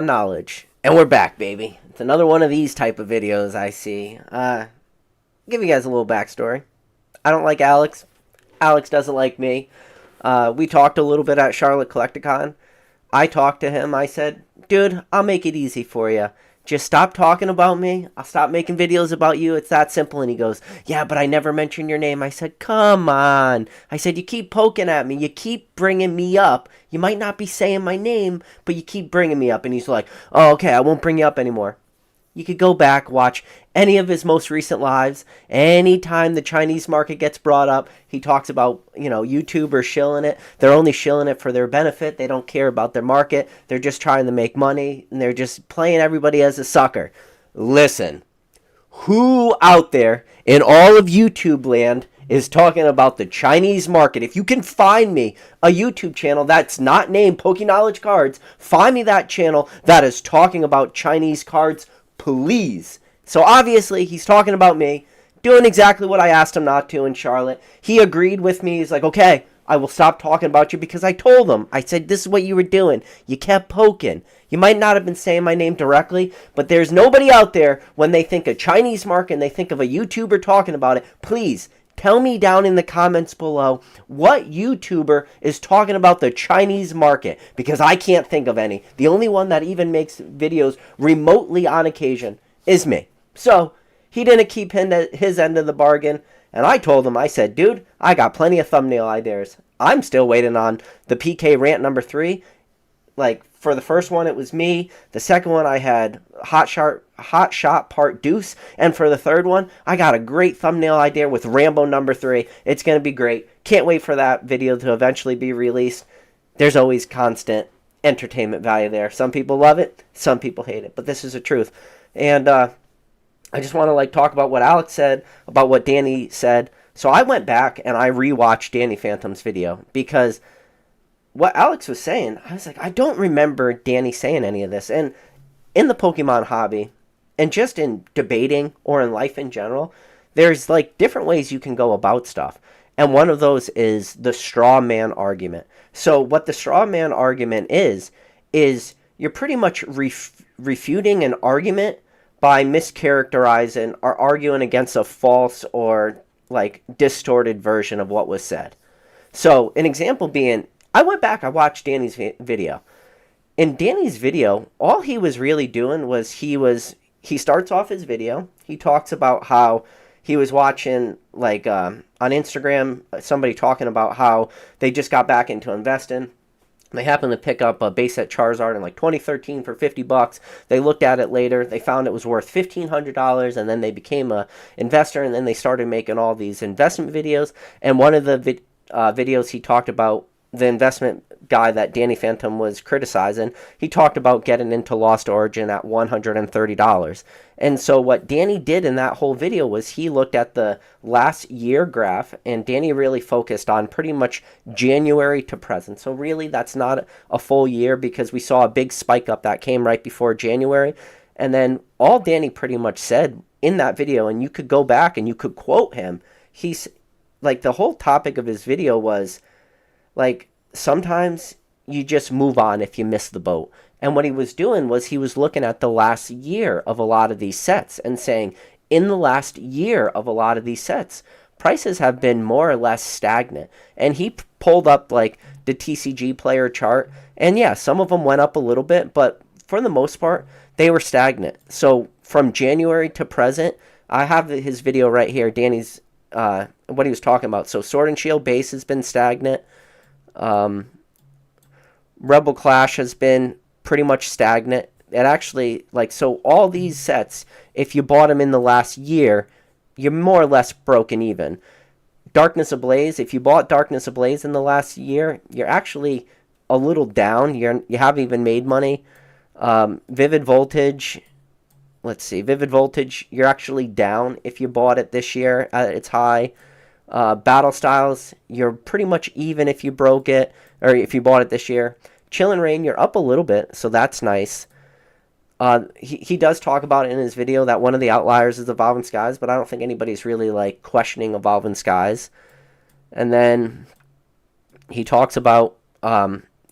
Knowledge. And we're back, baby. It's another one of these type of videos I see. Give you guys a little backstory. I don't like Alex. Alex doesn't like me. We talked a little bit at Charlotte Collecticon. I talked to him. I said, dude, I'll make it easy for you. Just stop talking about me. I'll stop making videos about you. It's that simple. And he goes, yeah, but I never mentioned your name. I said, come on. I said, you keep poking at me. You keep bringing me up. You might not be saying my name, but you keep bringing me up. And he's like, oh, okay, I won't bring you up anymore. You could go back, watch any of his most recent lives. Anytime the Chinese market gets brought up, he talks about, YouTubers shilling it. They're only shilling it for their benefit. They don't care about their market. They're just trying to make money, and they're just playing everybody as a sucker. Listen, who out there in all of YouTube land is talking about the Chinese market? If you can find me a YouTube channel that's not named PokeKnowledge Cards, find me that channel that is talking about Chinese cards, please. So obviously he's talking about me, doing exactly what I asked him not to in Charlotte. He agreed with me. He's like, okay, I will stop talking about you because I told him. I said, this is what you were doing. You kept poking. You might not have been saying my name directly, but there's nobody out there when they think of Chinese market and they think of a YouTuber talking about it. Please tell me down in the comments below what YouTuber is talking about the Chinese market, because I can't think of any. The only one that even makes videos remotely on occasion is me. So he didn't keep his end of the bargain, and I told him, I said, dude, I got plenty of thumbnail ideas. I'm still waiting on the PK rant number 3. Like, for the first one, it was me. The second one, I had Hot Shot Part Deuce. And for the third one, I got a great thumbnail idea with Rambo number 3. It's going to be great. Can't wait for that video to eventually be released. There's always constant entertainment value there. Some people love it. Some people hate it. But this is the truth. And I just want to talk about what Alex said, about what Danny said. So I went back and I rewatched Danny Phantump's video, because what Alex was saying, I was like, I don't remember Danny saying any of this. And in the Pokemon hobby, and just in debating or in life in general, there's different ways you can go about stuff. And one of those is the straw man argument. So what the straw man argument is you're pretty much refuting an argument by mischaracterizing or arguing against a false or distorted version of what was said. So an example being, I went back, I watched Danny's video. In Danny's video, all he was really doing was he starts off his video. He talks about how he was watching, on Instagram, somebody talking about how they just got back into investing. They happened to pick up a base set Charizard in 2013 for $50. They looked at it later. They found it was worth $1,500, and then they became a investor, and then they started making all these investment videos. And one of the videos he talked about, the investment guy that Danny Phantump was criticizing, he talked about getting into Lost Origin at $130. And so what Danny did in that whole video was he looked at the last year graph, and Danny really focused on pretty much January to present. So really that's not a full year, because we saw a big spike up that came right before January. And then all Danny pretty much said in that video, and you could go back and you could quote him, he's the whole topic of his video was sometimes you just move on if you miss the boat. And what he was doing was he was looking at the last year of a lot of these sets and saying, in the last year of a lot of these sets, prices have been more or less stagnant. And he pulled up the TCG player chart, and yeah, some of them went up a little bit, but for the most part, they were stagnant. So from January to present, I have his video right here, Danny's, what he was talking about. So Sword and Shield base has been stagnant. Rebel Clash has been pretty much stagnant. It actually, so all these sets, if you bought them in the last year, you're more or less broken even. Darkness Ablaze, if you bought Darkness Ablaze in the last year, you're actually a little down. You haven't even made money. Vivid Voltage, let's see, Vivid Voltage, you're actually down if you bought it this year at its high. Battle Styles, you're pretty much even if you broke it, or if you bought it this year. Chill and Rain, you're up a little bit, so that's nice. He does talk about it in his video that one of the outliers is Evolving Skies, but I don't think anybody's really questioning Evolving Skies. And then he talks about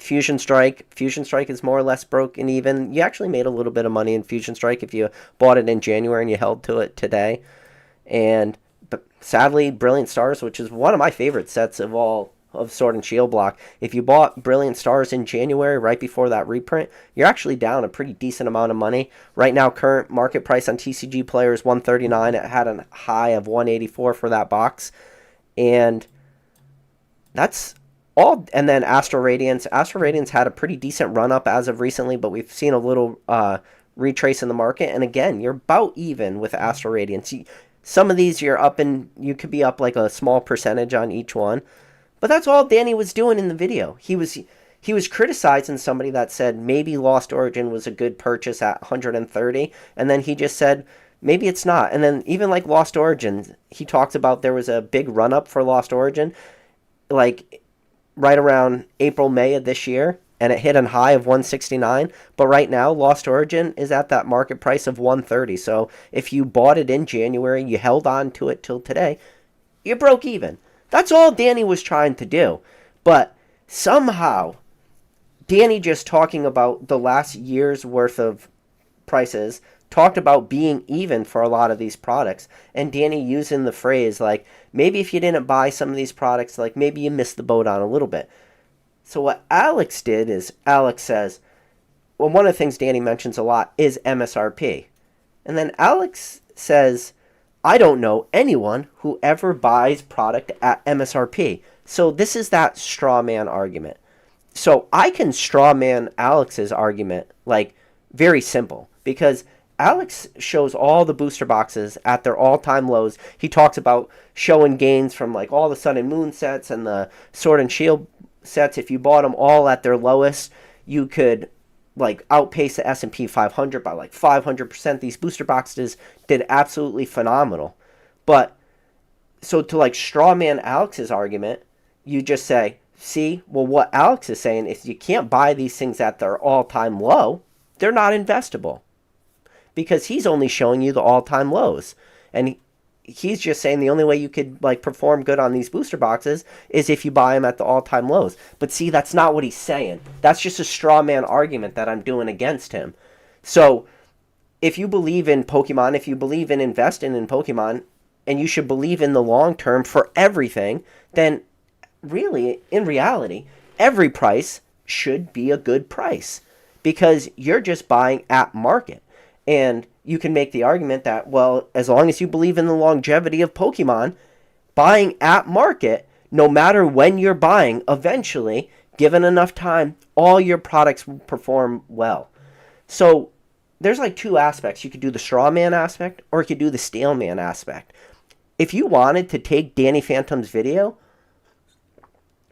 Fusion Strike. Fusion Strike is more or less broken even. You actually made a little bit of money in Fusion Strike if you bought it in January and you held to it today. But sadly, Brilliant Stars, which is one of my favorite sets of all of Sword and Shield block, if you bought Brilliant Stars in January right before that reprint, you're actually down a pretty decent amount of money. Right now, current market price on TCG Player is $139. It had a high of $184 for that box. And that's all. And then Astral Radiance. Astral Radiance had a pretty decent run up as of recently, but we've seen a little retrace in the market. And again, you're about even with Astral Radiance. Some of these you're up in, you could be up like a small percentage on each one. But that's all Danny was doing in the video. He was criticizing somebody that said maybe Lost Origin was a good purchase at 130, and then he just said maybe it's not. And then even like Lost Origin, he talked about there was a big run up for Lost Origin, like right around April, May of this year, and it hit a high of 169. But right now, Lost Origin is at that market price of 130. So if you bought it in January, you held on to it till today, you broke even. That's all Danny was trying to do. But somehow, Danny just talking about the last year's worth of prices, talked about being even for a lot of these products. And Danny using the phrase, like, maybe if you didn't buy some of these products, like, maybe you missed the boat on a little bit. So what Alex did is, Alex says, well, one of the things Danny mentions a lot is MSRP. And then Alex says, I don't know anyone who ever buys product at MSRP. So this is that straw man argument. So I can straw man Alex's argument, like, very simple. Because Alex shows all the booster boxes at their all-time lows. He talks about showing gains from, like, all the Sun and Moon sets and the Sword and Shield sets. If you bought them all at their lowest, you could, like, outpace the S&P 500 by like 500%. These booster boxes did absolutely phenomenal. But so to like straw man Alex's argument, you just say, see, well, what Alex is saying is you can't buy these things at their all-time low. They're not investable, because he's only showing you the all-time lows. And he's just saying the only way you could like perform good on these booster boxes is if you buy them at the all-time lows. But see, that's not what he's saying. That's just a straw man argument that I'm doing against him. So if you believe in Pokemon, if you believe in investing in Pokemon, and you should believe in the long term for everything, then really, in reality, every price should be a good price, because you're just buying at market. And you can make the argument that, well, as long as you believe in the longevity of Pokemon, buying at market, no matter when you're buying, eventually, given enough time, all your products will perform well. So there's like two aspects. You could do the straw man aspect, or you could do the stale man aspect. If you wanted to take Danny Phantump's video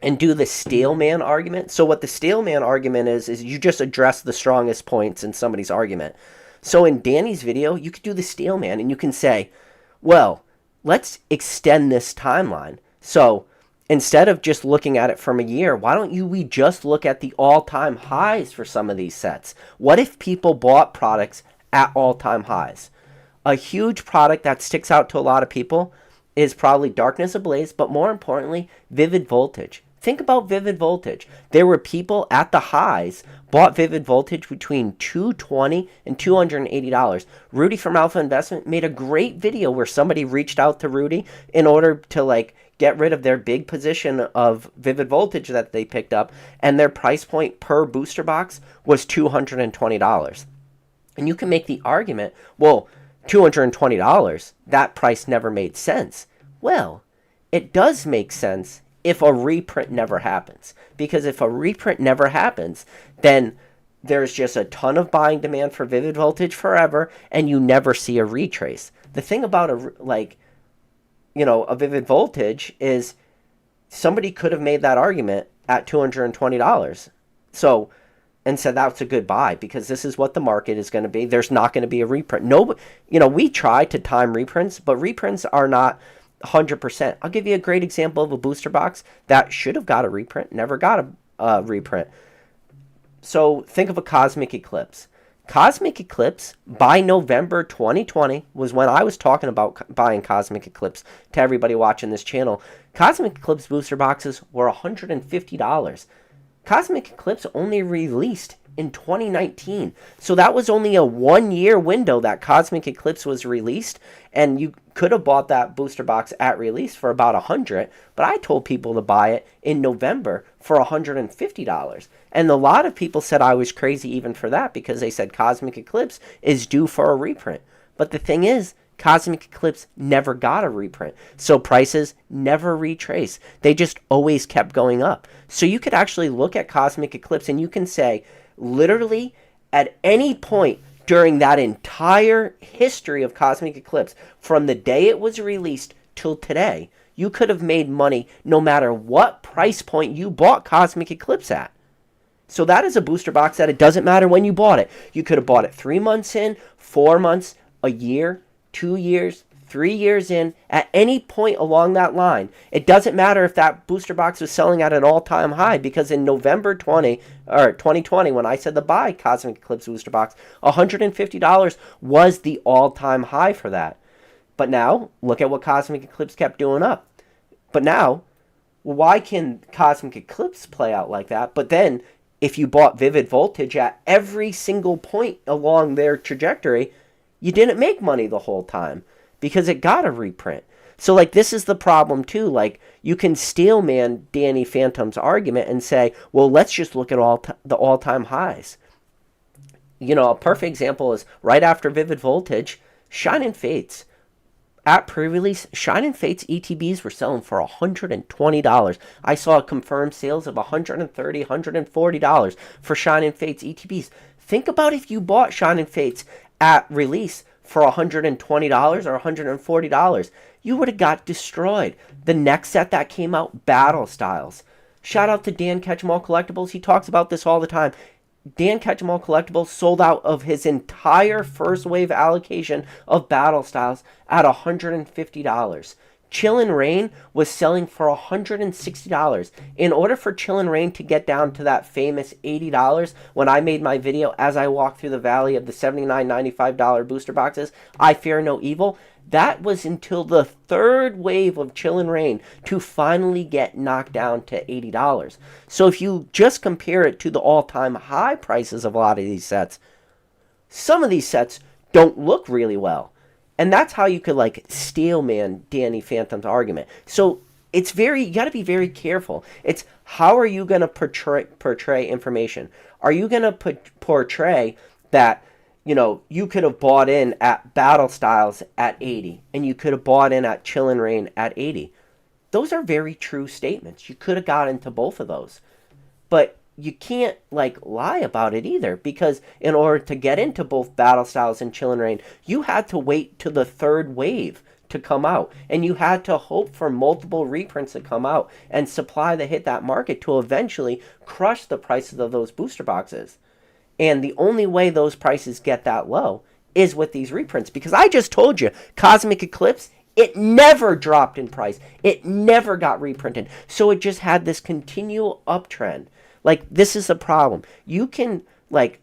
and do the stale man argument, so what the stale man argument is you just address the strongest points in somebody's argument. So in Danny's video, you could do the stale man, and you can say, well, let's extend this timeline. So instead of just looking at it from a year, why don't we just look at the all-time highs for some of these sets? What if people bought products at all-time highs? A huge product that sticks out to a lot of people is probably Darkness Ablaze, but more importantly, Vivid Voltage. Think about Vivid Voltage. There were people at the highs bought Vivid Voltage between $220 and $280. Rudy from Alpha Investment made a great video where somebody reached out to Rudy in order to like get rid of their big position of Vivid Voltage that they picked up, and their price point per booster box was $220. And you can make the argument, well, $220, that price never made sense. Well, it does make sense if a reprint never happens. Because if a reprint never happens, then there's just a ton of buying demand for Vivid Voltage forever, and you never see a retrace. The thing about a Vivid Voltage is somebody could have made that argument at $220. So, and said that's a good buy, because this is what the market is going to be. There's not going to be a reprint. No, we try to time reprints, but reprints are not 100%. I'll give you a great example of a booster box that should have got a reprint, never got a reprint. So think of a Cosmic Eclipse. Cosmic Eclipse, by November 2020, was when I was talking about buying Cosmic Eclipse to everybody watching this channel. Cosmic Eclipse booster boxes were $150. Cosmic Eclipse only released in 2019. So that was only a 1-year window that Cosmic Eclipse was released, and you could have bought that booster box at release for about $100, but I told people to buy it in November for $150. And a lot of people said I was crazy even for that, because they said Cosmic Eclipse is due for a reprint. But the thing is, Cosmic Eclipse never got a reprint, so prices never retrace. They just always kept going up. So you could actually look at Cosmic Eclipse and you can say, literally, at any point during that entire history of Cosmic Eclipse, from the day it was released till today, you could have made money no matter what price point you bought Cosmic Eclipse at. So that is a booster box that it doesn't matter when you bought it. You could have bought it 3 months in, 4 months, a year, 2 years, 3 years in, at any point along that line. It doesn't matter if that booster box was selling at an all-time high, because in November 2020, when I said to buy Cosmic Eclipse booster box, $150 was the all-time high for that. But now, look at what Cosmic Eclipse kept doing up. But now, why can Cosmic Eclipse play out like that? But then, if you bought Vivid Voltage at every single point along their trajectory, you didn't make money the whole time, because it got a reprint. So, like, this is the problem, too. Like, you can steel man Danny Phantump's argument and say, well, let's just look at the all-time highs. You know, a perfect example is right after Vivid Voltage, Shining Fates. At pre-release, Shining Fates ETBs were selling for $120. I saw confirmed sales of $130, $140 for Shining Fates ETBs. Think about if you bought Shining Fates at release for $120 or $140. You would have got destroyed. The next set that came out, Battle Styles. Shout out to Dan Ketchum Collectibles. He talks about this all the time. Dan Ketchum Collectibles sold out of his entire first wave allocation of Battle Styles at $150. Chillin' Rain was selling for $160. In order for Chillin' Rain to get down to that famous $80, when I made my video as I walked through the valley of the $79, $95 booster boxes, I Fear No Evil, that was until the third wave of Chillin' Rain to finally get knocked down to $80. So if you just compare it to the all-time high prices of a lot of these sets, some of these sets don't look really well. And that's how you could, like, steel man Danny Phantump's argument. So it's you got to be very careful. It's how are you going to portray information? Are you going to portray that, you know, you could have bought in at Battle Styles at 80 and you could have bought in at Chillin' Rain at 80? Those are very true statements. You could have got into both of those. But you can't, like, lie about it either, because in order to get into both Battle Styles and Chillin' Rain, you had to wait to the third wave to come out, and you had to hope for multiple reprints to come out and supply that hit that market to eventually crush the prices of those booster boxes. And the only way those prices get that low is with these reprints, because I just told you, Cosmic Eclipse, it never dropped in price. It never got reprinted. So it just had this continual uptrend. Like, this is the problem. You can, like,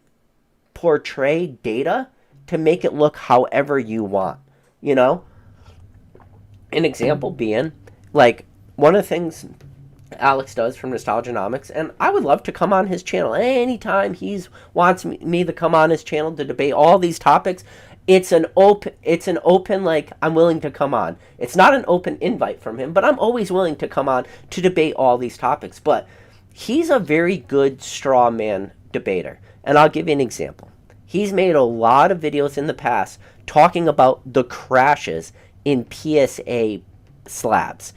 portray data to make it look however you want, you know? An example being, like, one of the things Alex does from Nostalgianomics, and I would love to come on his channel anytime he wants me to come on his channel to debate all these topics. It's an open, like, I'm willing to come on. It's not an open invite from him, but I'm always willing to come on to debate all these topics. But he's a very good straw man debater, and I'll give you an example. He's made a lot of videos in the past talking about the crashes in PSA slabs.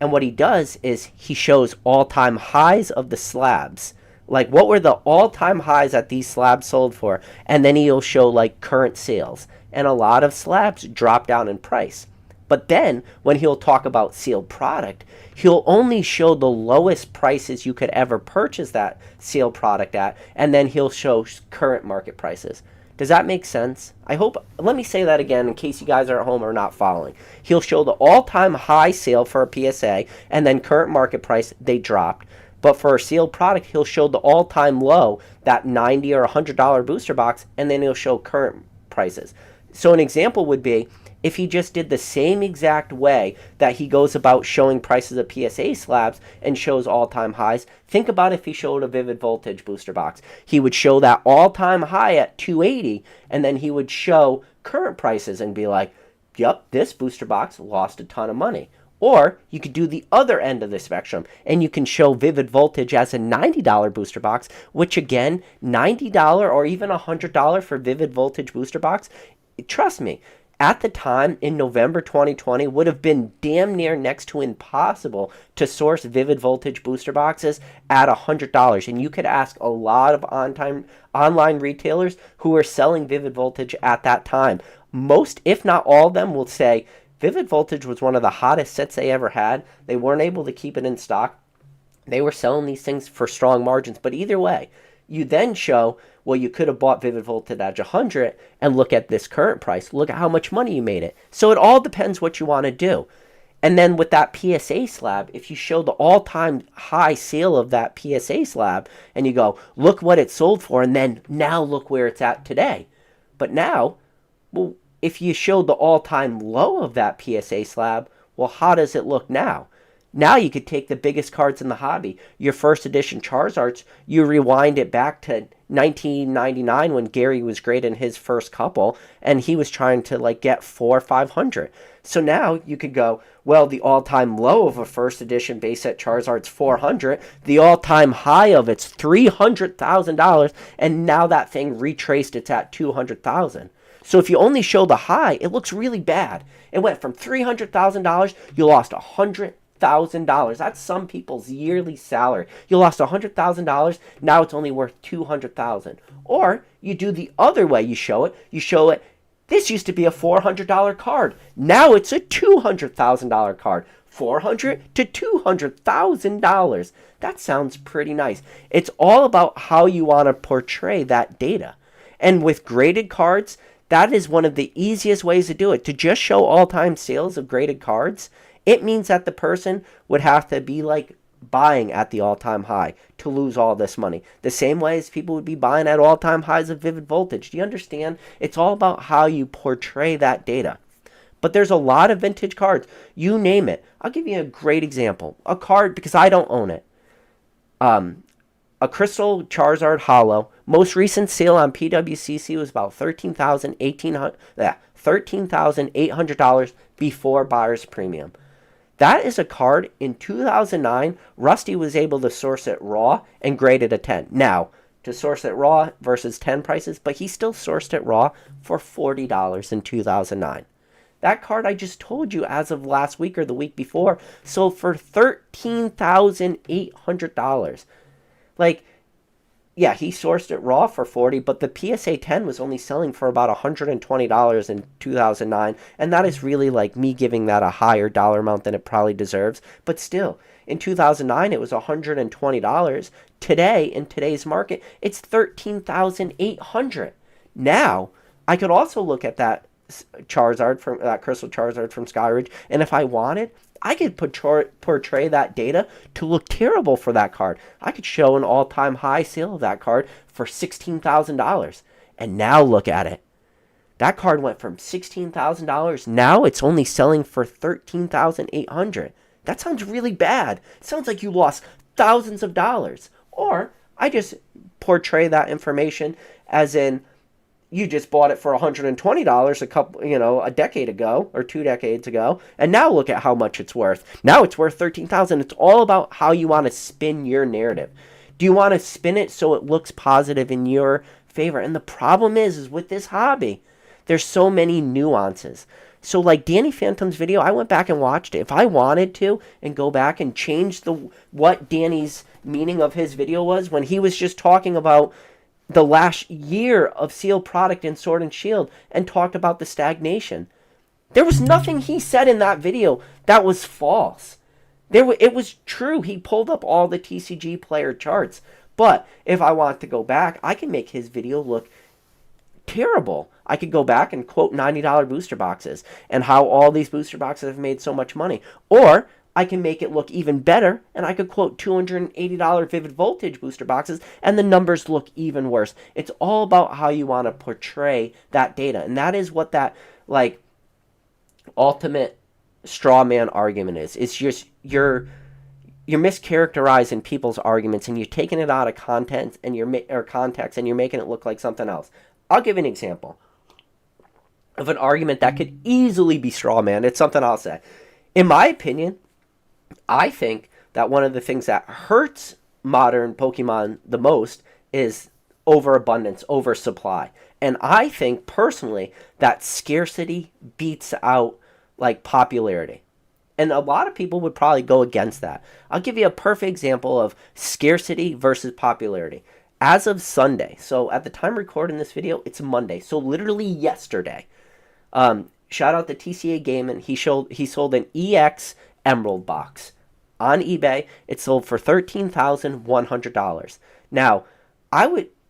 And what he does is he shows all-time highs of the slabs. Like, what were the all-time highs that these slabs sold for? And then he'll show, like, current sales. And a lot of slabs drop down in price. But then, when he'll talk about sealed product, he'll only show the lowest prices you could ever purchase that sealed product at, and then he'll show current market prices. Does that make sense? I hope, let me say that again in case you guys are at home or not following. He'll show the all-time high sale for a PSA, and then current market price, they dropped. But for a sealed product, he'll show the all-time low, that $90 or $100 booster box, and then he'll show current prices. So an example would be if he just did the same exact way that he goes about showing prices of PSA slabs and shows all-time highs. Think about if he showed a Vivid Voltage booster box. He would show that all-time high at 280, and then he would show current prices and be like, yep, this booster box lost a ton of money. Or you could do the other end of the spectrum, and you can show Vivid Voltage as a $90 booster box, which again, $90 or even $100 for Vivid Voltage booster box, trust me, at the time in November 2020 would have been damn near next to impossible to source Vivid Voltage booster boxes at $100. And you could ask a lot of online retailers who were selling Vivid Voltage at that time. Most, if not all of them, will say Vivid Voltage was one of the hottest sets they ever had. They weren't able to keep it in stock. They were selling these things for strong margins. But either way, you then show, well, you could have bought Vivid Voltage at 100 and look at this current price. Look at how much money you made it. So it all depends what you want to do. And then with that PSA slab, if you show the all-time high sale of that PSA slab and you go, look what it sold for, and then now look where it's at today. But now, well, if you showed the all-time low of that PSA slab, well, how does it look now? Now you could take the biggest cards in the hobby, your first edition Charizards, you rewind it back to 1999 when Gary was great in his first couple, and he was trying to like get 400 or 500. So now you could go, well, the all-time low of a first edition base set Charizard's 400, the all-time high of it's $300,000, and now that thing retraced it's at 200,000. So if you only show the high, it looks really bad. It went from $300,000, you lost $100,000. That's some people's yearly salary. You lost $100,000. Now it's only worth $200,000. Or you do the other way. You show it. This used to be a $400 card. Now it's a $200,000 card. $400 to $200,000. That sounds pretty nice. It's all about how you want to portray that data. And with graded cards, that is one of the easiest ways to do it. To just show all-time sales of graded cards, it means that the person would have to be like buying at the all-time high to lose all this money. The same way as people would be buying at all-time highs of Vivid Voltage. Do you understand? It's all about how you portray that data. But there's a lot of vintage cards. You name it. I'll give you a great example. A card, because I don't own it. A Crystal Charizard Holo. Most recent sale on PWCC was about $13,800 before buyer's premium. That is a card in 2009. Rusty was able to source it raw and grade it a 10. Now, to source it raw versus 10 prices, but he still sourced it raw for $40 in 2009. That card I just told you as of last week or the week before sold for $13,800. Like, yeah, he sourced it raw for $40, but the PSA 10 was only selling for about $120 in 2009, and that is really like me giving that a higher dollar amount than it probably deserves. But still, in 2009, it was $120. Today, in today's market, it's $13,800. Now, I could also look at that Charizard from that Crystal Charizard from Skyridge, and if I wanted, I could portray that data to look terrible for that card. I could show an all-time high sale of that card for $16,000. And now look at it. That card went from $16,000. Now it's only selling for $13,800. That sounds really bad. It sounds like you lost thousands of dollars. Or I just portray that information as in you just bought it for $120 a decade ago or 2 decades ago, and now look at how much it's worth. Now it's worth $13,000. It's all about how you want to spin your narrative. Do you want to spin it so it looks positive in your favor? And the problem is with this hobby, there's so many nuances. So like Danny Phantump's video, I went back and watched it. If I wanted to and go back and change what Danny's meaning of his video was when he was just talking about the last year of sealed product in Sword and Shield and talked about the stagnation. There was nothing he said in that video that was false. It was true. He pulled up all the TCG player charts. But if I want to go back, I can make his video look terrible. I could go back and quote $90 booster boxes and how all these booster boxes have made so much money. Or I can make it look even better, and I could quote $280 Vivid Voltage booster boxes, and the numbers look even worse. It's all about how you want to portray that data, and that is what that, like, ultimate straw man argument is. It's just you're mischaracterizing people's arguments, and you're taking it out of content and context, and you're making it look like something else. I'll give an example of an argument that could easily be straw man. It's something I'll say. In my opinion, I think that one of the things that hurts modern Pokemon the most is overabundance, oversupply. And I think personally that scarcity beats out like popularity. And a lot of people would probably go against that. I'll give you a perfect example of scarcity versus popularity. As of Sunday, so at the time recording this video, it's Monday, so literally yesterday. Shout out to TCA Gaming. He sold an EX Emerald box on eBay. It sold for $13,100. Now,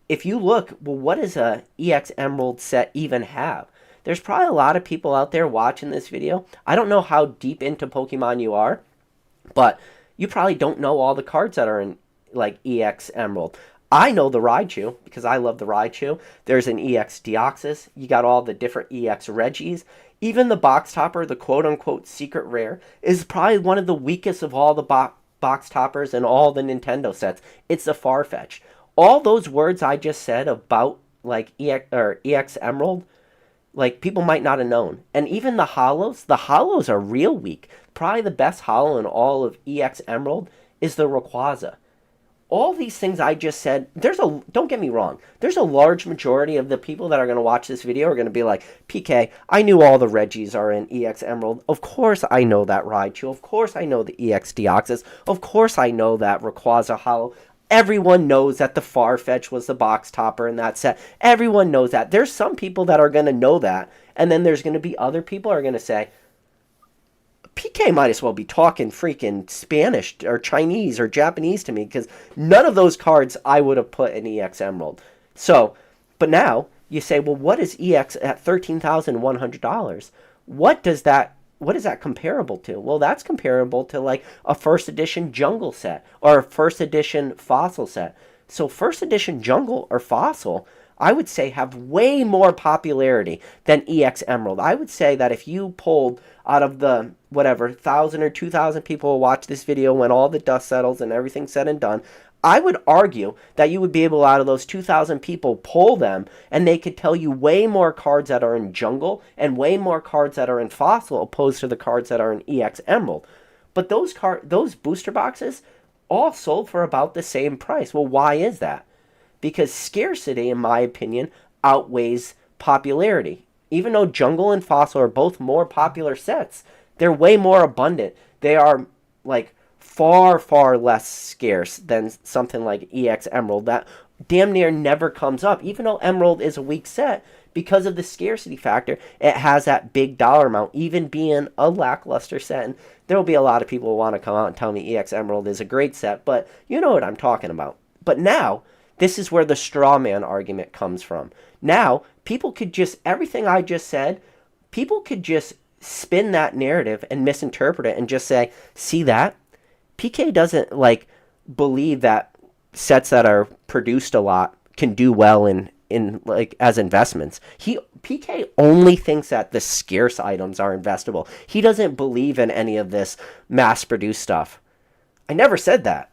if you look, well, what does a EX Emerald set even have? There's probably a lot of people out there watching this video. I don't know how deep into Pokemon you are, but you probably don't know all the cards that are in like EX Emerald. I know the Raichu because I love the Raichu. There's an EX Deoxys. You got all the different EX Regis. Even the box topper, the quote-unquote secret rare, is probably one of the weakest of all the box toppers in all the Nintendo sets. It's a Farfetch. All those words I just said about like EX Emerald, like people might not have known. And even the hollows are real weak. Probably the best hollow in all of EX Emerald is the Rayquaza. All these things I just said, don't get me wrong, there's a large majority of the people that are going to watch this video are going to be like, PK, I knew all the Regis are in EX Emerald. Of course I know that Raichu. Of course I know the EX Deoxys. Of course I know that Rayquaza hollow. Everyone knows that the Farfetch was the box topper in that set. Everyone knows that. There's some people that are going to know that, and then there's going to be other people who are going to say, PK might as well be talking freaking Spanish or Chinese or Japanese to me because none of those cards I would have put in EX Emerald. So, but now you say, well, what is EX at $13,100? What is that comparable to? Well, that's comparable to like a first edition jungle set or a first edition fossil set. So first edition jungle or fossil, I would say, have way more popularity than EX Emerald. I would say that if you pulled out of the, 1,000 or 2,000 people who watch this video when all the dust settles and everything's said and done, I would argue that you would be able, out of those 2,000 people, pull them, and they could tell you way more cards that are in jungle and way more cards that are in fossil opposed to the cards that are in EX Emerald. But those booster boxes all sold for about the same price. Well, why is that? Because scarcity, in my opinion, outweighs popularity. Even though jungle and fossil are both more popular sets, they're way more abundant. They are like far, far less scarce than something like EX Emerald that damn near never comes up. Even though Emerald is a weak set, because of the scarcity factor, it has that big dollar amount, even being a lackluster set. And there will be a lot of people who want to come out and tell me EX Emerald is a great set, but you know what I'm talking about. But now, this is where the straw man argument comes from. Now, people could just, everything I just said, people could just spin that narrative and misinterpret it and just say, see that? PK doesn't like believe that sets that are produced a lot can do well in like as investments. PK only thinks that the scarce items are investable. He doesn't believe in any of this mass produced stuff. I never said that.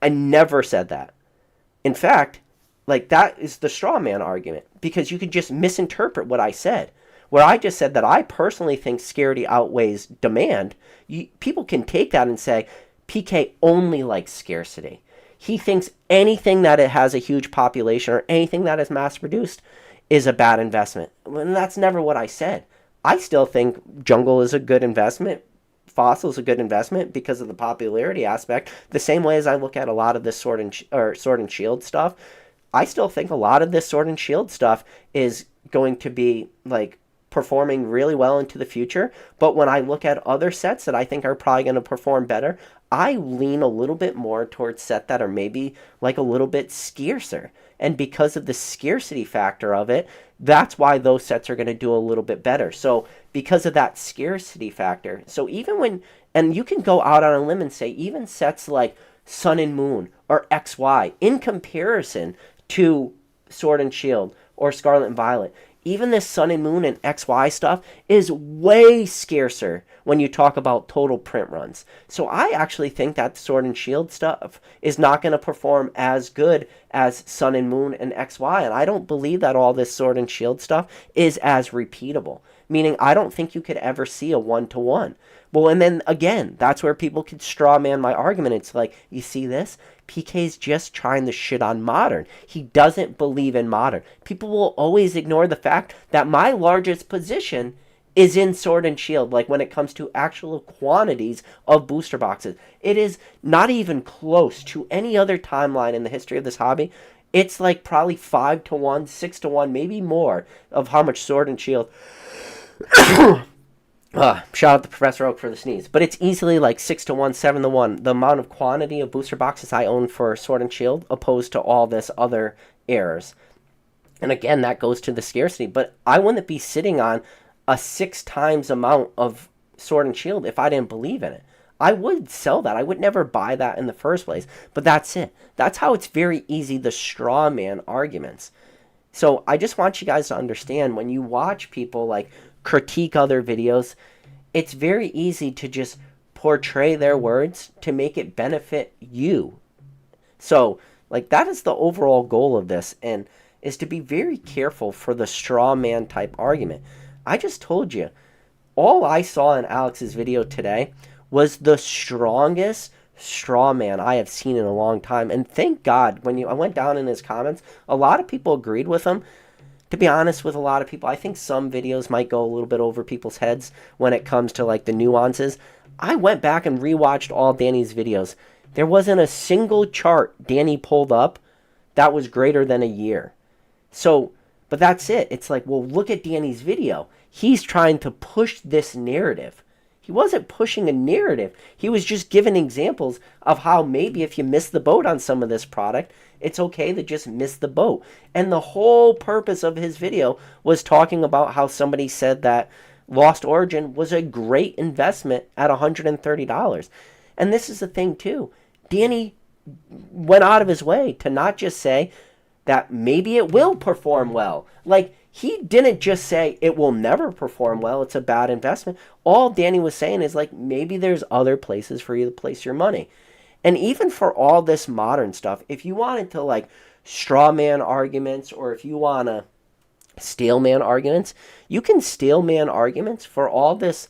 I never said that. In fact, like that is the straw man argument, because you could just misinterpret what I said. Where I just said that I personally think scarcity outweighs demand, people can take that and say, PK only likes scarcity. He thinks anything that it has a huge population or anything that is mass produced is a bad investment. And that's never what I said. I still think jungle is a good investment. Fossil is a good investment because of the popularity aspect. The same way as I look at a lot of this Sword and Shield stuff, I still think a lot of this Sword and Shield stuff is going to be like performing really well into the future. But when I look at other sets that I think are probably going to perform better, I lean a little bit more towards sets that are maybe like a little bit scarcer. And because of the scarcity factor of it, that's why those sets are going to do a little bit better. So because of that scarcity factor, so even when, and you can go out on a limb and say even sets like Sun and Moon or XY in comparison to Sword and Shield or Scarlet and Violet, even this Sun and Moon and XY stuff is way scarcer when you talk about total print runs. So I actually think that Sword and Shield stuff is not going to perform as good as Sun and Moon and XY. And I don't believe that all this Sword and Shield stuff is as repeatable. Meaning I don't think you could ever see a one-to-one. Well, and then again, that's where people could straw man my argument. It's like, you see this? PK's just trying to shit on Modern. He doesn't believe in Modern. People will always ignore the fact that my largest position is in Sword and Shield, like when it comes to actual quantities of booster boxes. It is not even close to any other timeline in the history of this hobby. It's like probably 5-1, 6-1, maybe more of how much Sword and Shield. Shout out to Professor Oak for the sneeze. But it's easily like 6-1, 7-1. The amount of quantity of booster boxes I own for Sword and Shield opposed to all this other errors. And again, that goes to the scarcity. But I wouldn't be sitting on a 6 times amount of Sword and Shield if I didn't believe in it. I would sell that. I would never buy that in the first place. But that's it. That's how it's very easy, the straw man arguments. So I just want you guys to understand, when you watch people like critique other videos, it's very easy to just portray their words to make it benefit you. So, like, that is the overall goal of this, and is to be very careful for the straw man type argument. I just told you, all I saw in Alex's video today was the strongest straw man I have seen in a long time. And thank God, when I went down in his comments, a lot of people agreed with him. To be honest with a lot of people, I think some videos might go a little bit over people's heads when it comes to like the nuances. I went back and rewatched all Danny's videos. There wasn't a single chart Danny pulled up that was greater than a year. So, but that's it. It's like, well, look at Danny's video. He's trying to push this narrative. He wasn't pushing a narrative. He was just giving examples of how maybe if you miss the boat on some of this product, it's okay to just miss the boat. And the whole purpose of his video was talking about how somebody said that Lost Origin was a great investment at $130. And this is the thing too. Danny went out of his way to not just say that maybe it will perform well. Like, he didn't just say it will never perform well, it's a bad investment. All Danny was saying is like, maybe there's other places for you to place your money. And even for all this modern stuff, if you wanted to like straw man arguments, or if you want to stale man arguments, you can stale man arguments for all this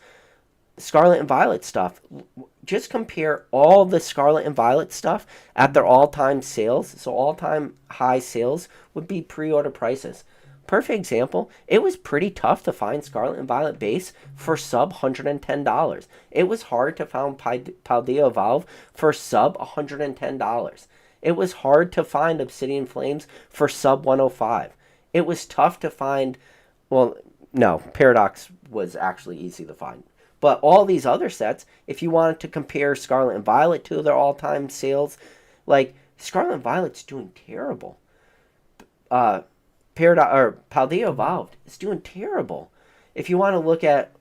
Scarlet and Violet stuff. Just compare all the Scarlet and Violet stuff at their all-time sales. So all-time high sales would be pre-order prices. Perfect example, it was pretty tough to find Scarlet and Violet base for sub $110. It was hard to find Paldea Evolve for sub $110. It was hard to find Obsidian Flames for sub 105. It was tough to find, well, no, Paradox was actually easy to find. But all these other sets, if you wanted to compare Scarlet and Violet to their all-time sales, like, Scarlet and Violet's doing terrible. Paradox or Paldea Evolved is doing terrible. If you want to look at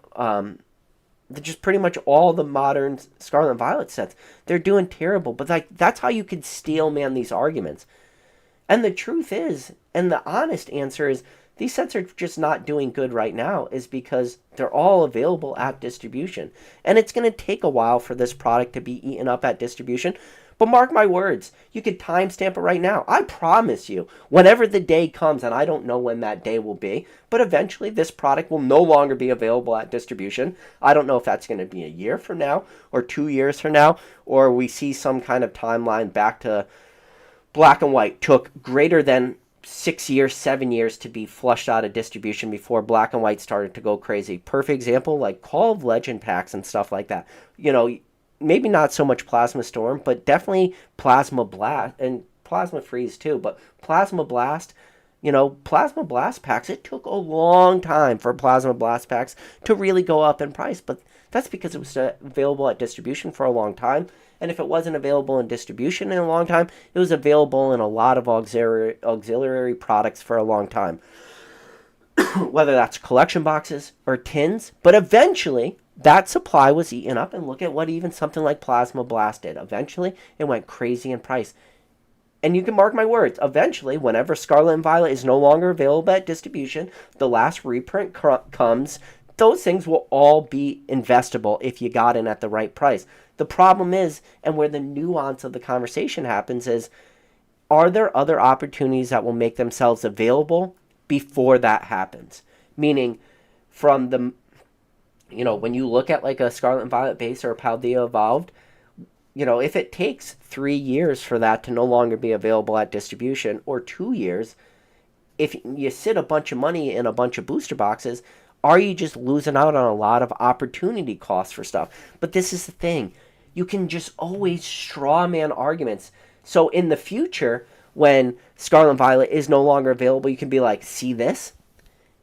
just pretty much all the modern Scarlet and Violet sets, they're doing terrible. But like, that's how you could steel man these arguments. And the truth is, and the honest answer is, these sets are just not doing good right now is because they're all available at distribution. And it's going to take a while for this product to be eaten up at distribution. But mark my words, you could timestamp it right now. I promise you, whenever the day comes, and I don't know when that day will be, but eventually this product will no longer be available at distribution. I don't know if that's going to be a year from now, or 2 years from now, or we see some kind of timeline back to Black and White took greater than 6 years, 7 years to be flushed out of distribution before Black and White started to go crazy. Perfect example, like Call of Legend packs and stuff like that. You know, maybe not so much Plasma Storm, but definitely Plasma Blast and Plasma Freeze too. But Plasma Blast, you know, Plasma Blast packs, it took a long time for Plasma Blast packs to really go up in price. But that's because it was available at distribution for a long time. And if it wasn't available in distribution in a long time, it was available in a lot of auxiliary products for a long time. Whether that's collection boxes or tins. But eventually, that supply was eaten up, and look at what even something like Plasma Blast did. Eventually, it went crazy in price. And you can mark my words, eventually, whenever Scarlet and Violet is no longer available at distribution, the last reprint comes, those things will all be investable if you got in at the right price. The problem is, and where the nuance of the conversation happens is, are there other opportunities that will make themselves available before that happens? Meaning, from the, when you look at like a Scarlet and Violet base or a Paldea Evolved, if it takes 3 years for that to no longer be available at distribution, or 2 years, if you sit a bunch of money in a bunch of booster boxes, are you just losing out on a lot of opportunity costs for stuff? But this is the thing. You can just always straw man arguments. So in the future, when Scarlet and Violet is no longer available, you can be like, see this?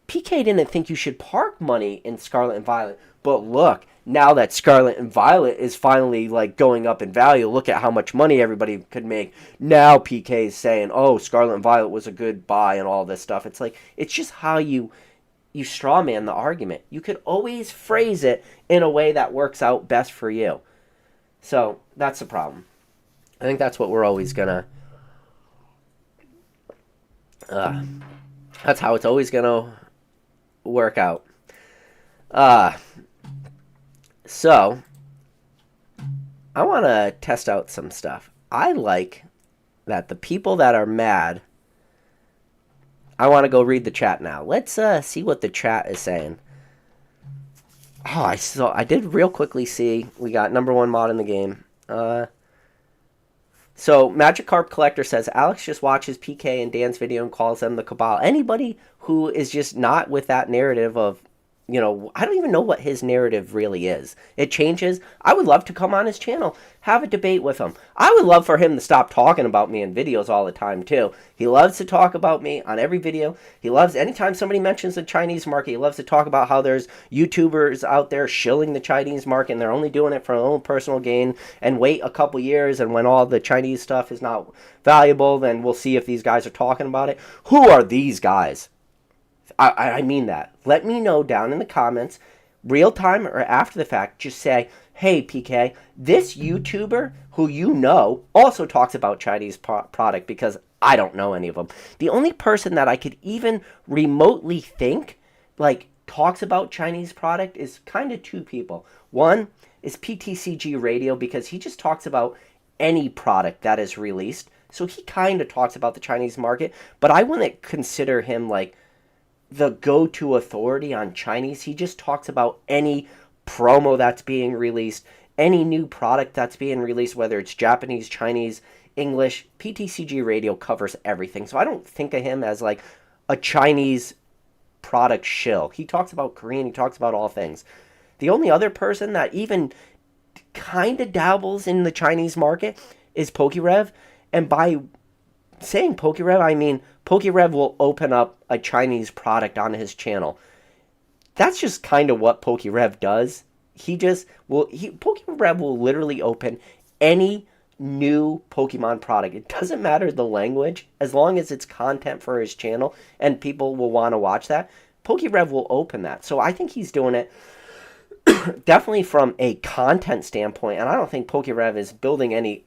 PK didn't think you should park money in Scarlet and Violet. But look, now that Scarlet and Violet is finally like going up in value, look at how much money everybody could make. Now PK is saying, oh, Scarlet and Violet was a good buy and all this stuff. It's like, it's just how you straw man the argument. You could always phrase it in a way that works out best for you. So that's the problem. I think that's what we're always gonna. That's how it's always gonna work out. So I want to test out some stuff. I like that the people that are mad. I want to go read the chat now. Let's see what the chat is saying. Oh, I did real quickly see we got number 1 mod in the game. So Magic Carp Collector says Alex just watches PK and Dan's video and calls them the Cabal. Anybody who is just not with that narrative of, I don't even know what his narrative really is. It changes. I would love to come on his channel, have a debate with him. I would love for him to stop talking about me in videos all the time, too. He loves to talk about me on every video. He loves, anytime somebody mentions the Chinese market, he loves to talk about how there's YouTubers out there shilling the Chinese market, and they're only doing it for their own personal gain, and wait a couple years, and when all the Chinese stuff is not valuable, then we'll see if these guys are talking about it. Who are these guys? I mean that. Let me know down in the comments, real time or after the fact, just say, hey, PK, this YouTuber who also talks about Chinese product, because I don't know any of them. The only person that I could even remotely think, talks about Chinese product is kind of 2 people. One is PTCG Radio, because he just talks about any product that is released. So he kind of talks about the Chinese market, but I wouldn't consider him the go-to authority on Chinese. He just talks about any promo that's being released, any new product that's being released, whether it's Japanese, Chinese, English. PTCG Radio covers everything. So I don't think of him as a Chinese product shill. He talks about Korean, he talks about all things. The only other person that even kind of dabbles in the Chinese market is PokeRev. And by saying PokeRev, I mean PokeRev will open up a Chinese product on his channel. That's just kind of what PokeRev does. PokeRev will literally open any new Pokemon product. It doesn't matter the language, as long as it's content for his channel and people will want to watch that. PokeRev will open that. So I think he's doing it definitely from a content standpoint, and I don't think PokeRev is building any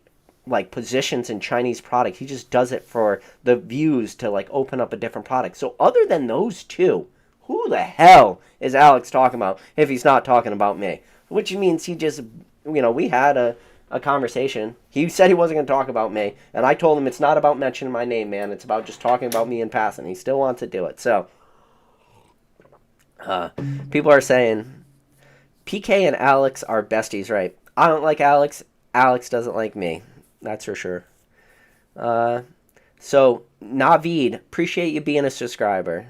positions in Chinese product. He just does it for the views to open up a different product. So other than those 2, who the hell is Alex talking about if he's not talking about me? Which means he just, we had a conversation. He said he wasn't going to talk about me, and I told him it's not about mentioning my name, man. It's about just talking about me in passing. He still wants to do it. So people are saying PK and Alex are besties, right? I don't like Alex. Alex doesn't like me. That's for sure. So, Navid, appreciate you being a subscriber.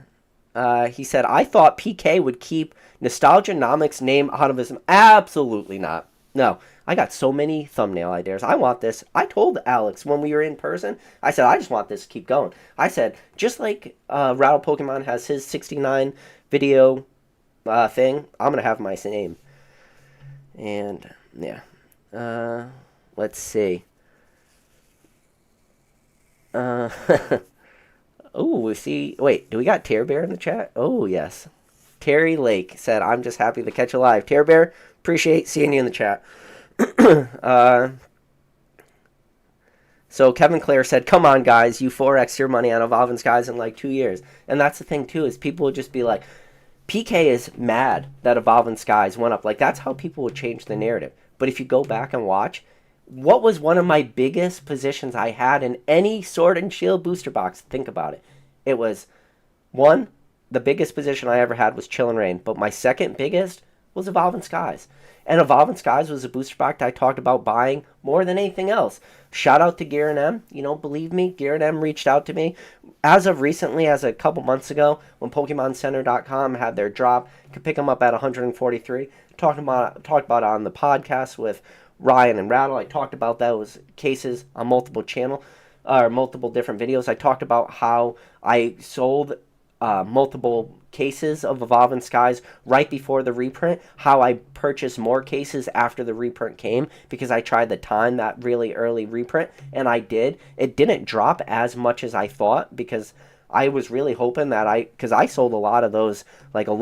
He said, I thought PK would keep Nostalgianomics' name out of his... Absolutely not. No, I got so many thumbnail ideas. I want this. I told Alex when we were in person, I said, I just want this to keep going. I said, just like Rattle Pokemon has his 69 video thing, I'm going to have my name. And, yeah. Let's see. Uh, oh, we see. Wait, do we got Tear Bear in the chat? Oh, yes. Terry Lake said, I'm just happy to catch you live. Tear Bear, appreciate seeing you in the chat. uh, so Kevin Clare said, come on, guys, you 4x your money on Evolving Skies in like 2 years. And that's the thing, too, is people would just be like, PK is mad that Evolving Skies went up. Like, that's how people would change the narrative. But if you go back and watch, what was one of my biggest positions I had in any Sword and Shield booster box? Think about it. It was, one, the biggest position I ever had was Chillin' Rain. But my second biggest was Evolving Skies. And Evolving Skies was a booster box I talked about buying more than anything else. Shout out to Gear and M. You know, believe me, Gear and M reached out to me. As of recently, as a couple months ago, when PokemonCenter.com had their drop, could pick them up at 143. Talked about it on the podcast with Ryan and Rattle. I talked about those cases on multiple multiple different videos. I talked about how I sold multiple cases of Evolving Skies right before the reprint, how I purchased more cases after the reprint came because I tried to time that really early reprint, and I did. It didn't drop as much as I thought because I was really hoping that because I sold a lot of those like a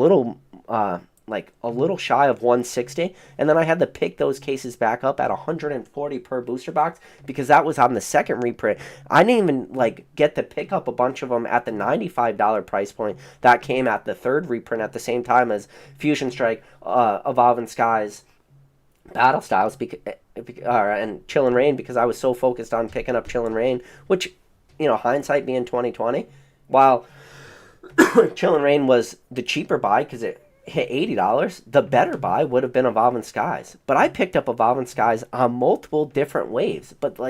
little shy of 160, and then I had to pick those cases back up at 140 per booster box because that was on the second reprint. I didn't even get to pick up a bunch of them at the $95 price point that came at the third reprint at the same time as Fusion Strike, Evolving Skies, Battle Styles, and Chillin' Rain, because I was so focused on picking up Chillin' Rain, which, hindsight being 2020, while Chillin' Rain was the cheaper buy because it hit $80, the better buy would have been Evolving Skies. But I picked up Evolving Skies on multiple different waves. But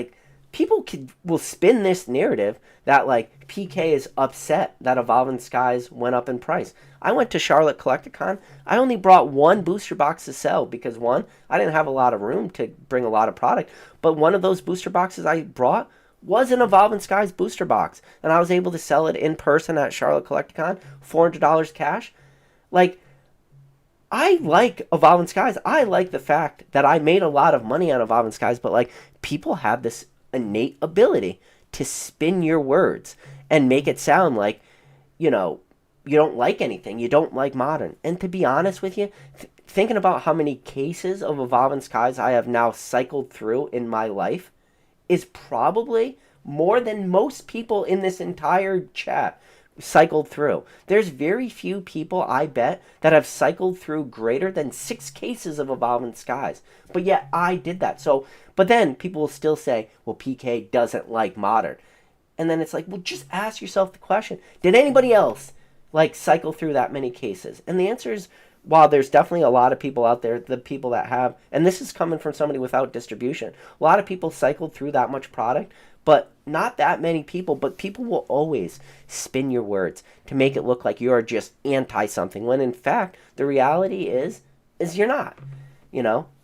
people will spin this narrative that PK is upset that Evolving Skies went up in price. I went to Charlotte Collecticon. I only brought one booster box to sell because, one, I didn't have a lot of room to bring a lot of product. But one of those booster boxes I brought was an Evolving Skies booster box. And I was able to sell it in person at Charlotte Collecticon, $400 cash. I like Evolving Skies. I like the fact that I made a lot of money on Evolving Skies, but people have this innate ability to spin your words and make it sound like, you don't like anything. You don't like modern. And to be honest with you, thinking about how many cases of Evolving Skies I have now cycled through in my life is probably more than most people in this entire chat cycled through. There's very few people, I bet, that have cycled through greater than 6 cases of Evolving Skies. But yet I did that. But then people will still say, well, PK doesn't like modern. And then it's well, just ask yourself the question, did anybody else cycle through that many cases? And the answer is, while there's definitely a lot of people out there, the people that have, and this is coming from somebody without distribution, a lot of people cycled through that much product, but not that many people. But people will always spin your words to make it look like you're just anti-something, when in fact, the reality is you're not.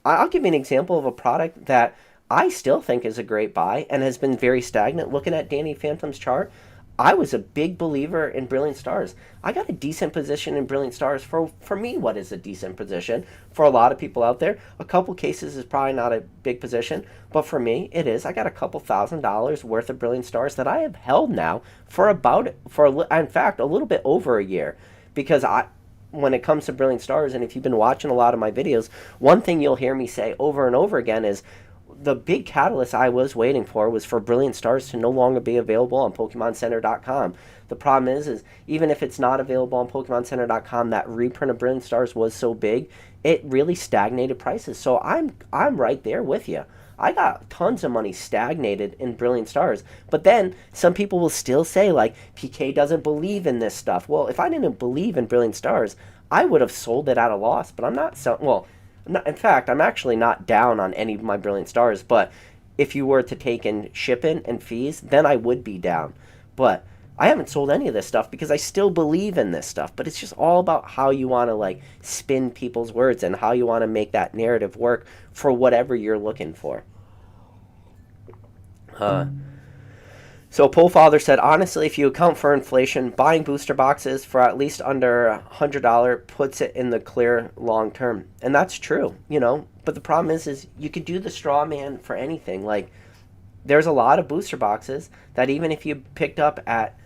I'll give you an example of a product that I still think is a great buy and has been very stagnant. Looking at Danny Phantom's chart, I was a big believer in Brilliant Stars. I got a decent position in Brilliant Stars. For me, what is a decent position? For a lot of people out there, a couple cases is probably not a big position, but for me, it is. I got a couple $1,000s worth of Brilliant Stars that I have held now in fact, a little bit over a year. Because when it comes to Brilliant Stars, and if you've been watching a lot of my videos, one thing you'll hear me say over and over again is, the big catalyst I was waiting for was for Brilliant Stars to no longer be available on PokemonCenter.com. The problem is even if it's not available on PokemonCenter.com, that reprint of Brilliant Stars was so big, it really stagnated prices. So I'm right there with you. I got tons of money stagnated in Brilliant Stars. But then some people will still say, PK doesn't believe in this stuff. Well, if I didn't believe in Brilliant Stars, I would have sold it at a loss. But I'm not selling. Well, in fact, I'm actually not down on any of my Brilliant Stars, but if you were to take in shipping and fees, then I would be down. But I haven't sold any of this stuff because I still believe in this stuff. But it's just all about how you want to spin people's words and how you want to make that narrative work for whatever you're looking for. So Pole Father said, honestly, if you account for inflation, buying booster boxes for at least under $100 puts it in the clear long term. And that's true, you know. But the problem is you could do the straw man for anything. Like, there's a lot of booster boxes that even if you picked up at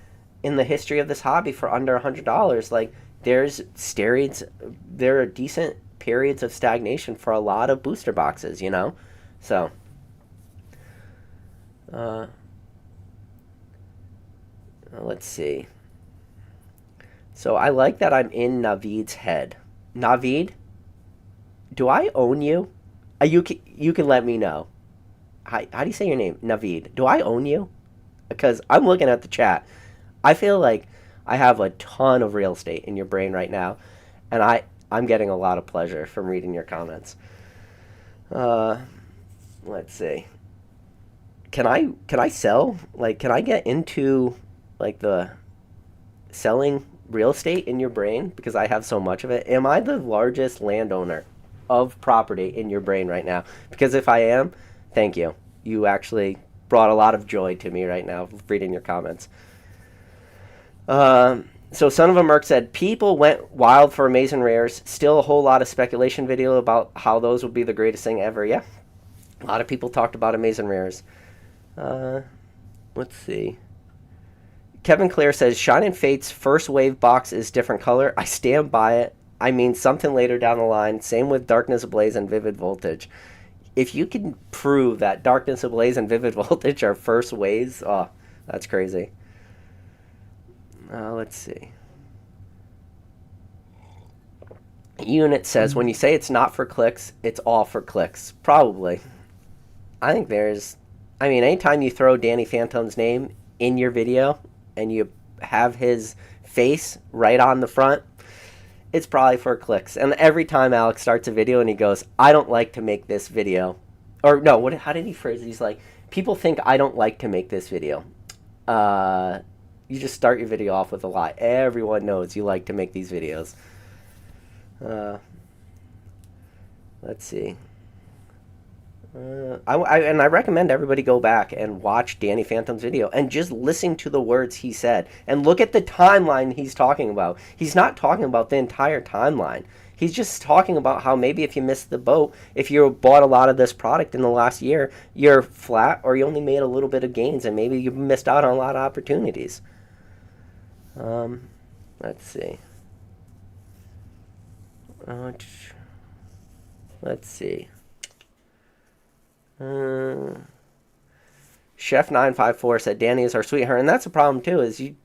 in the history of this hobby for under $100, like there's steroids, there are decent periods of stagnation for a lot of booster boxes, you know. So, let's see. So I like that I'm in Navid's head. Navid, do I own you? You can let me know. How do you say your name? Navid. Do I own you? Because I'm looking at the chat. I feel like I have a ton of real estate in your brain right now, and I'm getting a lot of pleasure from reading your comments. Let's see. Can I sell? Like, can I get into like the selling real estate in your brain because I have so much of it? Am I the largest landowner of property in your brain right now? Because if I am, thank you. You actually brought a lot of joy to me right now reading your comments. So Son of a Merc said, people went wild for Amazing Rares. Still a whole lot of speculation video about how those would be the greatest thing ever. Yeah, a lot of people talked about Amazing Rares. Let's see. Kevin Clare says, Shining Fate's first wave box is different color. I stand by it. I mean, something later down the line. Same with Darkness Ablaze and Vivid Voltage. If you can prove that Darkness Ablaze and Vivid Voltage are first waves, oh, that's crazy. Let's see. Unit says, when you say it's not for clicks, it's all for clicks. Probably. I think anytime you throw Danny Phantump's name in your video and you have his face right on the front, it's probably for clicks. And every time Alex starts a video and he goes, I don't like to make this video. Or no, how did he phrase it? He's like, people think I don't like to make this video. You just start your video off with a lie. Everyone knows you like to make these videos. Let's see. I recommend everybody go back and watch Danny Phantump's video and just listen to the words he said and look at the timeline he's talking about. He's not talking about the entire timeline. He's just talking about how maybe if you missed the boat, if you bought a lot of this product in the last year, you're flat or you only made a little bit of gains and maybe you missed out on a lot of opportunities. Let's see. Let's see. Chef954 said Danny is our sweetheart, and that's a problem too. Is you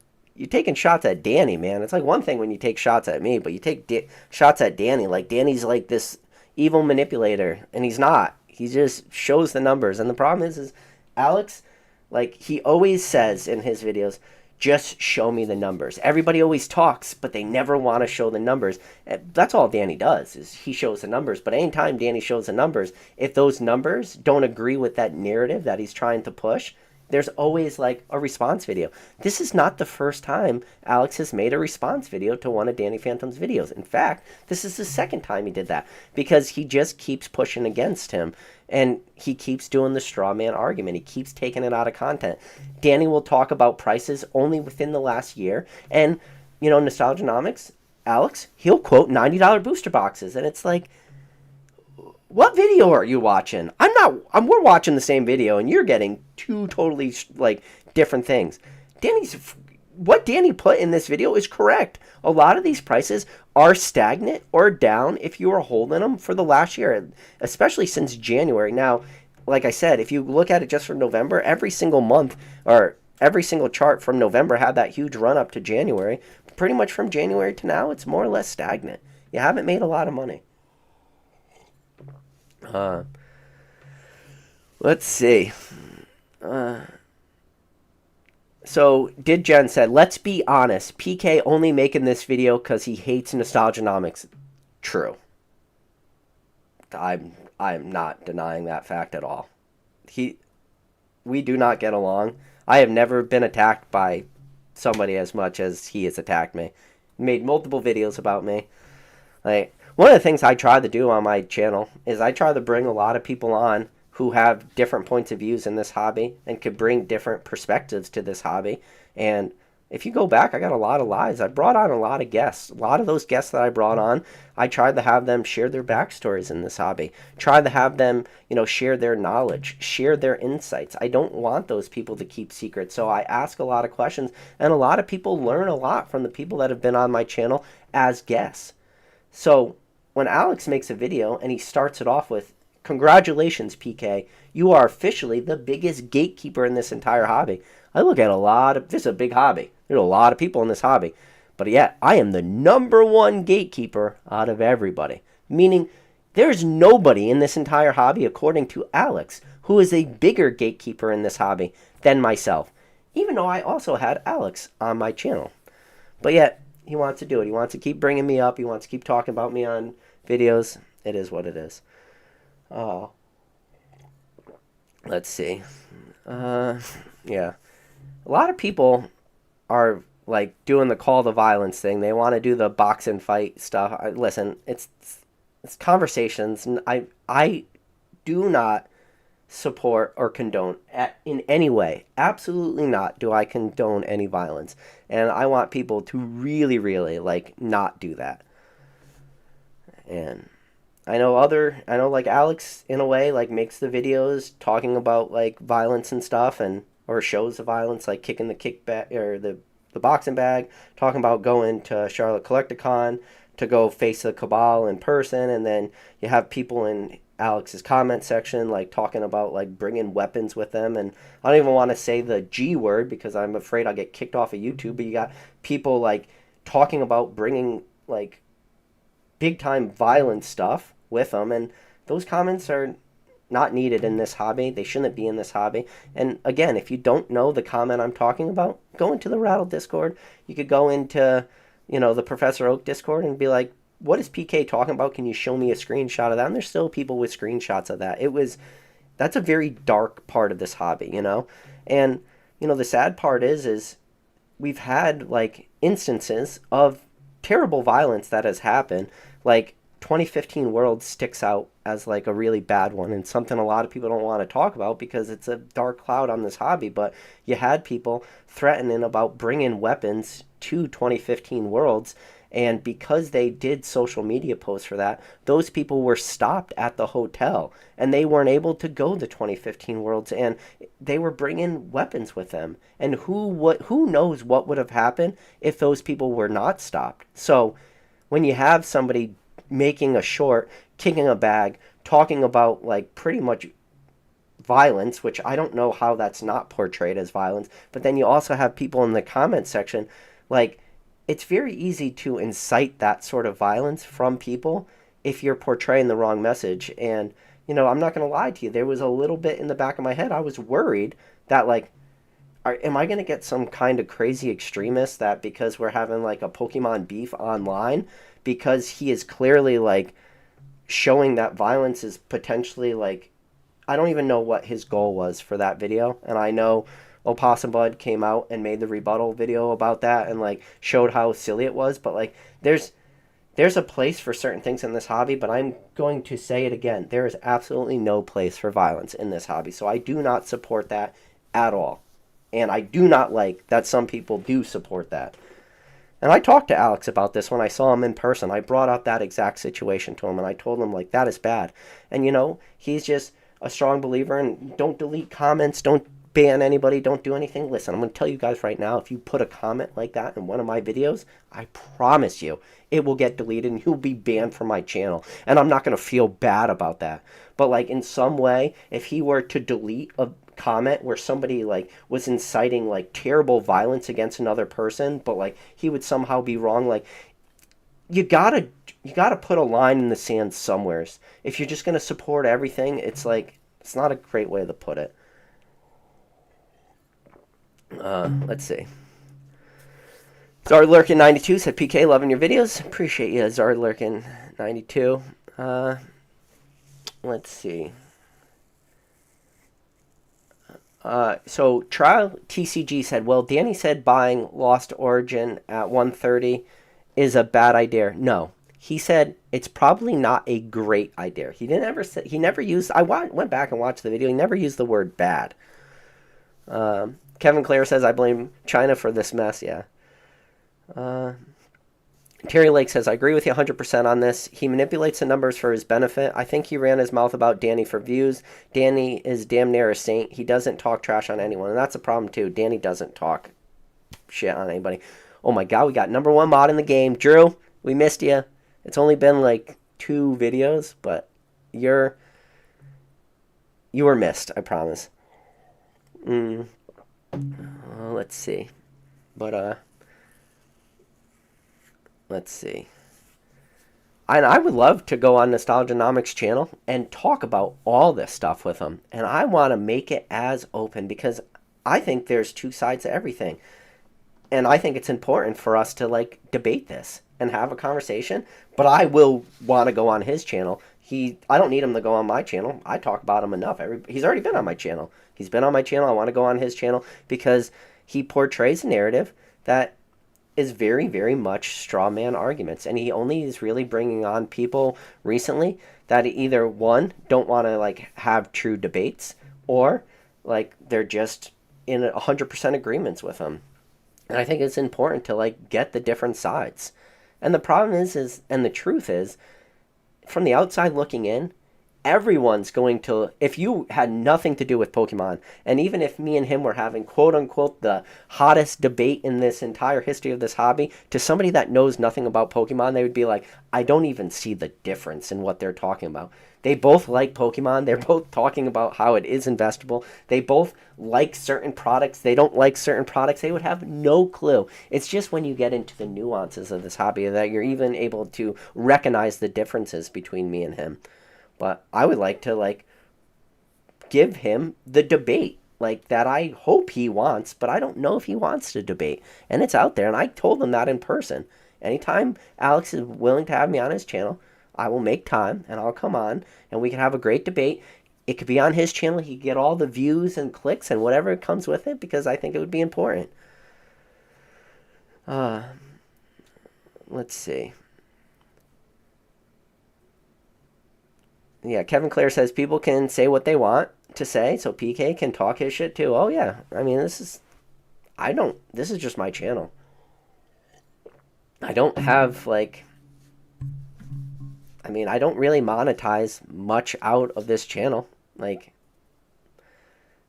taking shots at Danny, man? It's like one thing when you take shots at me, but you take shots at Danny. Like Danny's like this evil manipulator, and he's not. He just shows the numbers, and the problem is Alex, like he always says in his videos, just show me the numbers. Everybody always talks, but they never want to show the numbers. That's all Danny does, is he shows the numbers. But anytime Danny shows the numbers, if those numbers don't agree with that narrative that he's trying to push, there's always like a response video. This is not the first time Alex has made a response video to one of Danny Phantump's videos. In fact, this is the second time he did that because he just keeps pushing against him. And he keeps doing the straw man argument. He keeps taking it out of content. Danny will talk about prices only within the last year. And, you know, Nostalgianomics, Alex, he'll quote $90 booster boxes. And it's like, what video are you watching? We're watching the same video and you're getting two totally, like, different things. What Danny put in this video is correct. A lot of these prices are stagnant or down if you are holding them for the last year, especially since January. Now, like I said, if you look at it just for November, every single month or every single chart from November had that huge run up to January. Pretty much from January to now, it's more or less stagnant. You haven't made a lot of money. Let's see. So, Did Jen said, let's be honest, PK only making this video because he hates Nostalgianomics. True. I'm not denying that fact at all. We do not get along. I have never been attacked by somebody as much as he has attacked me. He made multiple videos about me. Like, one of the things I try to do on my channel is I try to bring a lot of people on who have different points of views in this hobby and could bring different perspectives to this hobby. And if you go back, I got a lot of lives. I brought on a lot of guests. A lot of those guests that I brought on, I tried to have them share their backstories in this hobby. Tried to have them, share their knowledge, share their insights. I don't want those people to keep secrets. So I ask a lot of questions, and a lot of people learn a lot from the people that have been on my channel as guests. So when Alex makes a video and he starts it off with, "Congratulations, PK. You are officially the biggest gatekeeper in this entire hobby." I look at this is a big hobby. There's a lot of people in this hobby. But yet, I am the #1 gatekeeper out of everybody. Meaning, there's nobody in this entire hobby, according to Alex, who is a bigger gatekeeper in this hobby than myself. Even though I also had Alex on my channel. But yet, he wants to do it. He wants to keep bringing me up. He wants to keep talking about me on videos. It is what it is. Oh. Let's see. Yeah. A lot of people are like doing the call to violence thing. They want to do the box and fight stuff. Listen, it's conversations. And I do not support or condone in any way. Absolutely not do I condone any violence. And I want people to really, really like not do that. And I know like Alex in a way like makes the videos talking about like violence and stuff or shows of violence, like kicking the kickback or the boxing bag, talking about going to Charlotte Collecticon to go face the Cabal in person, and then you have people in Alex's comment section like talking about like bringing weapons with them, and I don't even want to say the G word because I'm afraid I'll get kicked off of YouTube, but you got people like talking about bringing like big time violent stuff with them, and those comments are not needed in this hobby. They shouldn't be in this hobby. And again, if you don't know the comment I'm talking about, go into the Rattle Discord. You could go into, the Professor Oak Discord and be like, "What is PK talking about? Can you show me a screenshot of that?" And there's still people with screenshots of that. That's a very dark part of this hobby, And, the sad part is we've had like instances of terrible violence that has happened. Like 2015 World sticks out as like a really bad one and something a lot of people don't want to talk about because it's a dark cloud on this hobby. But you had people threatening about bringing weapons to 2015 Worlds, and because they did social media posts for that, those people were stopped at the hotel and they weren't able to go to 2015 Worlds, and they were bringing weapons with them. And who knows what would have happened if those people were not stopped. So when you have somebody making a short, kicking a bag, talking about like pretty much violence, which I don't know how that's not portrayed as violence, but then you also have people in the comment section, like it's very easy to incite that sort of violence from people if you're portraying the wrong message. And, I'm not going to lie to you, there was a little bit in the back of my head, I was worried that like, am I going to get some kind of crazy extremist that because we're having like a Pokemon beef online, because he is clearly like showing that violence is potentially like, I don't even know what his goal was for that video. And I know Opossum Bud came out and made the rebuttal video about that and like showed how silly it was. But like there's a place for certain things in this hobby, but I'm going to say it again. There is absolutely no place for violence in this hobby. So I do not support that at all. And I do not like that some people do support that. And I talked to Alex about this when I saw him in person. I brought up that exact situation to him, and I told him, like, that is bad. And, he's just a strong believer, and don't delete comments, don't ban anybody, don't do anything. Listen, I'm going to tell you guys right now, if you put a comment like that in one of my videos, I promise you it will get deleted, and you'll be banned from my channel. And I'm not going to feel bad about that. But, like, in some way, if he were to delete a comment where somebody like was inciting like terrible violence against another person, but like he would somehow be wrong, like you gotta put a line in the sand somewheres. If you're just gonna support everything, it's like it's not a great way to put it. Let's see. Zardlurkin92 said, "PK, loving your videos. Appreciate you, Zardlurkin92. Let's see. So Trial TCG said, well, Danny said buying Lost Origin at 130 is a bad idea. No, he said it's probably not a great idea. He didn't ever say, he never used, went back and watched the video, he never used the word bad. Kevin Clare says, I blame China for this mess. Yeah. Terry Lake says, I agree with you 100% on this. He manipulates the numbers for his benefit. I think he ran his mouth about Danny for views. Danny is damn near a saint. He doesn't talk trash on anyone, and that's a problem too. Danny doesn't talk shit on anybody. Oh my god, we got number 1 mod in the game. Drew, we missed you. It's only been like 2 videos, but you were missed, I promise. Let's see. But, let's see. And I would love to go on Nostalgianomics channel and talk about all this stuff with them. And I want to make it as open because I think there's 2 sides to everything. And I think it's important for us to, like, debate this and have a conversation. But I will want to go on his channel. I don't need him to go on my channel. I talk about him enough. He's already been on my channel. He's been on my channel. I want to go on his channel because he portrays a narrative that is very, very much straw man arguments. And he only is really bringing on people recently that either, one, don't want to, like, have true debates, or, like, they're just in 100% agreements with him. And I think it's important to, like, get the different sides. And the problem is, and the truth is, from the outside looking in, everyone's going to, if you had nothing to do with Pokemon, and even if me and him were having quote-unquote the hottest debate in this entire history of this hobby, to somebody that knows nothing about Pokemon, they would be like, I don't even see the difference in what they're talking about. They both like Pokemon. They're both talking about how it is investable. They both like certain products. They don't like certain products. They would have no clue. It's just when you get into the nuances of this hobby that you're even able to recognize the differences between me and him. But I would like to, like, give him the debate, like, that I hope he wants, but I don't know if he wants to debate. And it's out there, and I told him that in person. Anytime Alex is willing to have me on his channel, I will make time, and I'll come on, and we can have a great debate. It could be on his channel. He could get all the views and clicks and whatever comes with it, because I think it would be important. Let's see. Yeah, Kevin Clare says people can say what they want to say, so PK can talk his shit too. Oh yeah, I mean, this is just my channel. I don't have, like, I don't really monetize much out of this channel. Like,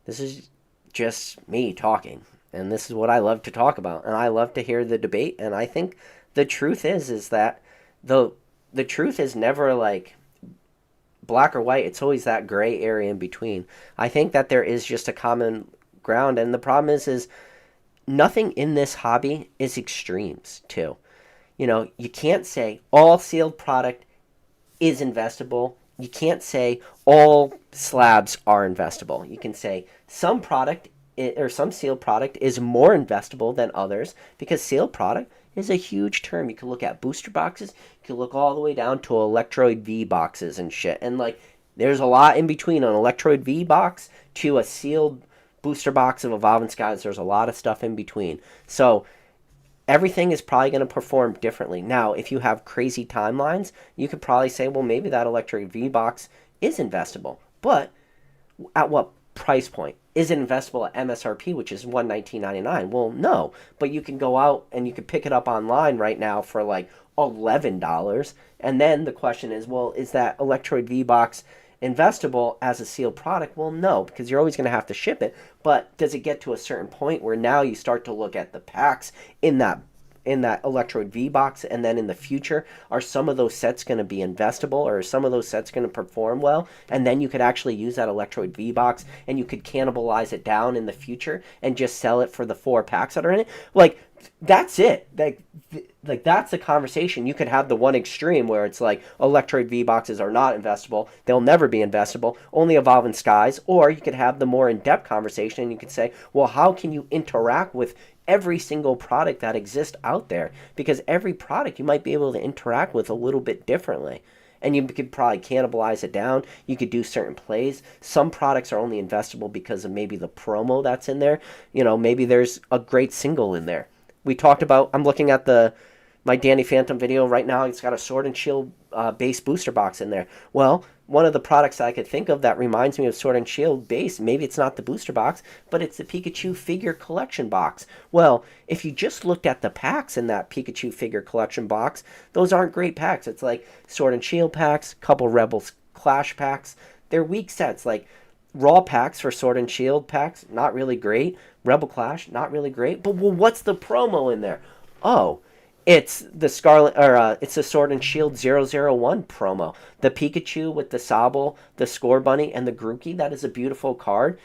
this is just me talking, and this is what I love to talk about, and I love to hear the debate. And I think the truth is that the truth is never, like, black or white. It's always that gray area in between. I think that there is just a common ground, and the problem is nothing in this hobby is extremes too. You know, you can't say all sealed product is investable. You can't say all slabs are investable. You can say some product or some sealed product is more investable than others, because sealed product is a huge term. You can look at booster boxes. You can look all the way down to Electroid V boxes and shit. And, like, there's a lot in between an Electroid V box to a sealed booster box of Evolving Skies. There's a lot of stuff in between. So everything is probably going to perform differently. Now, if you have crazy timelines, you could probably say, well, maybe that Electroid V box is investable. But at what price point? Is it investable at MSRP, which is $119.99? Well, no. But you can go out and you can pick it up online right now for like $11. And then the question is, well, is that Electroid V box investable as a sealed product? Well, no, because you're always going to have to ship it. But does it get to a certain point where now you start to look at the packs in that Electroid V box, and then in the future, are some of those sets going to be investable, or are some of those sets going to perform well? And then you could actually use that Electroid V box, and you could cannibalize it down in the future and just sell it for the 4 packs that are in it. Like, that's it. Like that's the conversation. You could have the one extreme where it's like Electroid V boxes are not investable. They'll never be investable. Only Evolving Skies. Or you could have the more in-depth conversation, and you could say, well, how can you interact with every single product that exists out there? Because every product you might be able to interact with a little bit differently. And you could probably cannibalize it down. You could do certain plays. Some products are only investable because of maybe the promo that's in there. You know, maybe there's a great single in there. We talked about, I'm looking at the my Danny Phantom video right now, it's got a Sword and Shield base booster box in there. Well, one of the products I could think of that reminds me of Sword and Shield base, maybe it's not the booster box, but it's the Pikachu figure collection box. Well, if you just looked at the packs in that Pikachu figure collection box, those aren't great packs. It's like Sword and Shield packs, couple Rebels Clash packs. They're weak sets. Like raw packs for Sword and Shield packs, not really great. Rebel Clash, not really great. But well, what's the promo in there? Oh, it's the Scarlet, or it's the Sword and Shield 001 promo. The Pikachu with the Sobble, the Score Bunny, and the Grookey. That is a beautiful card.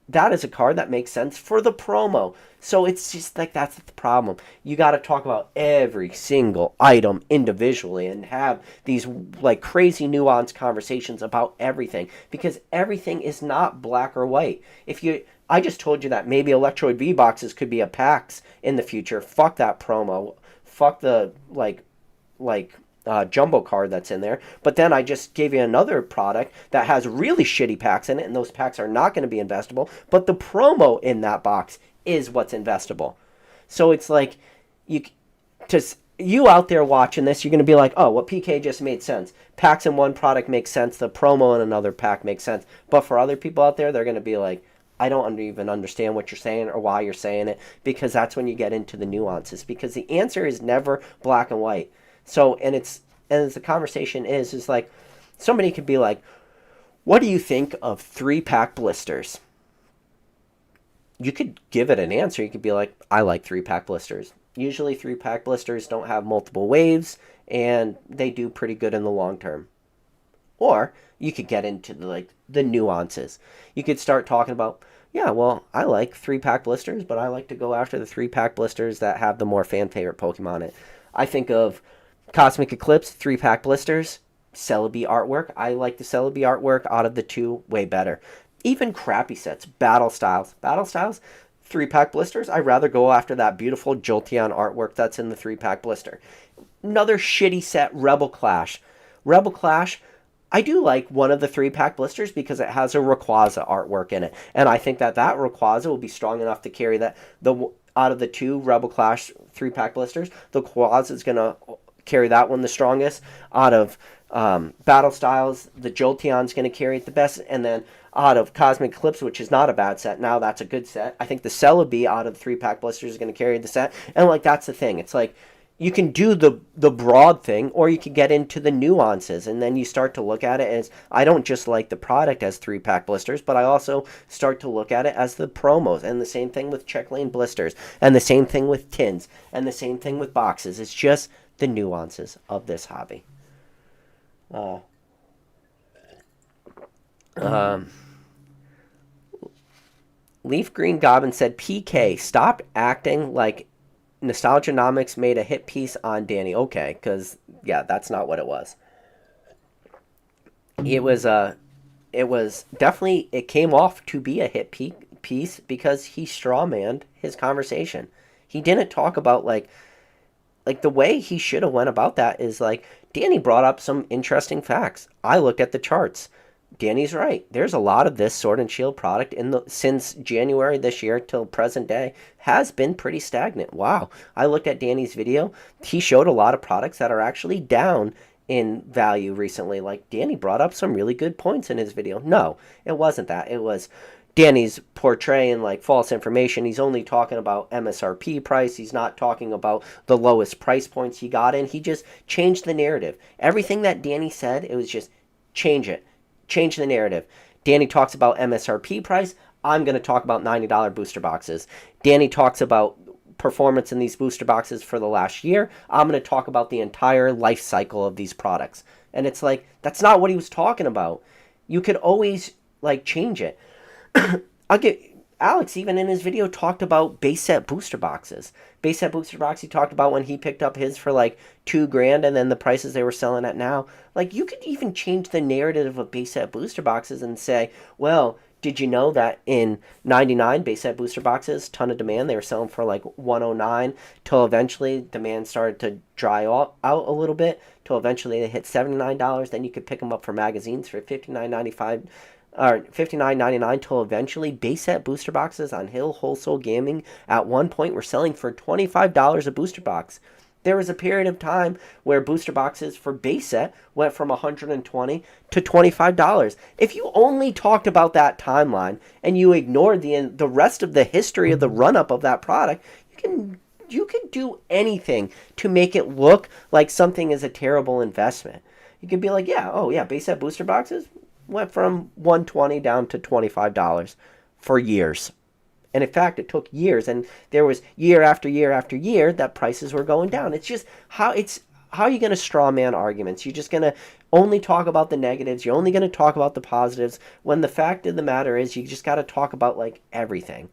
That is a card that makes sense for the promo. So it's just like, that's the problem. You got to talk about every single item individually and have these like crazy nuanced conversations about everything, because everything is not black or white. I just told you that maybe Electroid V boxes could be a PAX in the future. Fuck that promo. Fuck the jumbo card that's in there. But then I just gave you another product that has really shitty packs in it, and those packs are not going to be investable. But the promo in that box is what's investable. So it's like, you out there watching this, you're going to be like, oh, what PK just made sense. Packs in one product makes sense. The promo in another pack makes sense. But for other people out there, they're going to be like, I don't even understand what you're saying or why you're saying it, because that's when you get into the nuances, because the answer is never black and white. So, and the conversation is like, somebody could be like, what do you think of 3-pack blisters? You could give it an answer. You could be like, I like 3-pack blisters. Usually 3-pack blisters don't have multiple waves, and they do pretty good in the long term. Or you could get into the nuances. You could start talking about, yeah, well, I like 3-pack blisters, but I like to go after the 3-pack blisters that have the more fan favorite Pokemon in it. I think of Cosmic Eclipse 3-pack blisters, Celebi artwork. I like the Celebi artwork out of the two way better. Even crappy sets, Battle Styles, 3-pack blisters. I'd rather go after that beautiful Jolteon artwork that's in the 3-pack blister. Another shitty set, Rebel Clash. I do like one of the 3-pack blisters because it has a Rayquaza artwork in it. And I think that Rayquaza will be strong enough to carry that. Out of the two Rebel Clash 3-pack blisters, the Rayquaza is going to carry that one the strongest. Out of Battle Styles, the Jolteon's going to carry it the best. And then out of Cosmic Eclipse, which is not a bad set, now that's a good set, I think the Celebi out of the 3-pack blisters is going to carry the set. And like, that's the thing. It's like, you can do the broad thing, or you can get into the nuances, and then you start to look at it as, I don't just like the product as 3-pack blisters, but I also start to look at it as the promos, and the same thing with check lane blisters, and the same thing with tins, and the same thing with boxes. It's just the nuances of this hobby. Leaf Green Goblin said, PK, stop acting like Nostalgianomics made a hit piece on Danny. Okay, because, yeah, that's not what it was. It was definitely, it came off to be a hit piece because he strawmanned his conversation. He didn't talk about, like the way he should have went about that is, like, Danny brought up some interesting facts. I looked at the charts. Danny's right. There's a lot of this Sword and Shield product since January this year till present day has been pretty stagnant. Wow. I looked at Danny's video. He showed a lot of products that are actually down in value recently. Like, Danny brought up some really good points in his video. No, it wasn't that. It was Danny's portraying like false information. He's only talking about MSRP price. He's not talking about the lowest price points he got in. He just changed the narrative. Everything that Danny said, it was just change it. Change the narrative. Danny talks about MSRP price. I'm going to talk about $90 booster boxes. Danny talks about performance in these booster boxes for the last year. I'm going to talk about the entire life cycle of these products. And it's like, that's not what he was talking about. You could always like change it. Alex, even in his video, talked about base set booster boxes. Base set booster box, he talked about when he picked up his for like $2,000 and then the prices they were selling at now. Like, you could even change the narrative of base set booster boxes and say, well, did you know that in 99 base set booster boxes, ton of demand, they were selling for like 109 till eventually demand started to dry out a little bit till eventually they hit $79. Then you could pick them up for magazines for $59.95 or $59.99 till eventually base set booster boxes on Hill Wholesale Gaming at one point were selling for $25 a booster box. There was a period of time where booster boxes for base set went from $120 to $25. If you only talked about that timeline and you ignored the rest of the history of the run up of that product, you can do anything to make it look like something is a terrible investment. You could be like, yeah, oh yeah, base set booster boxes went from $120 down to $25 for years. And in fact, it took years, and there was year after year after year that prices were going down. It's just how are you going to straw man arguments? You're just going to only talk about the negatives. You're only going to talk about the positives. When the fact of the matter is, you just got to talk about like everything.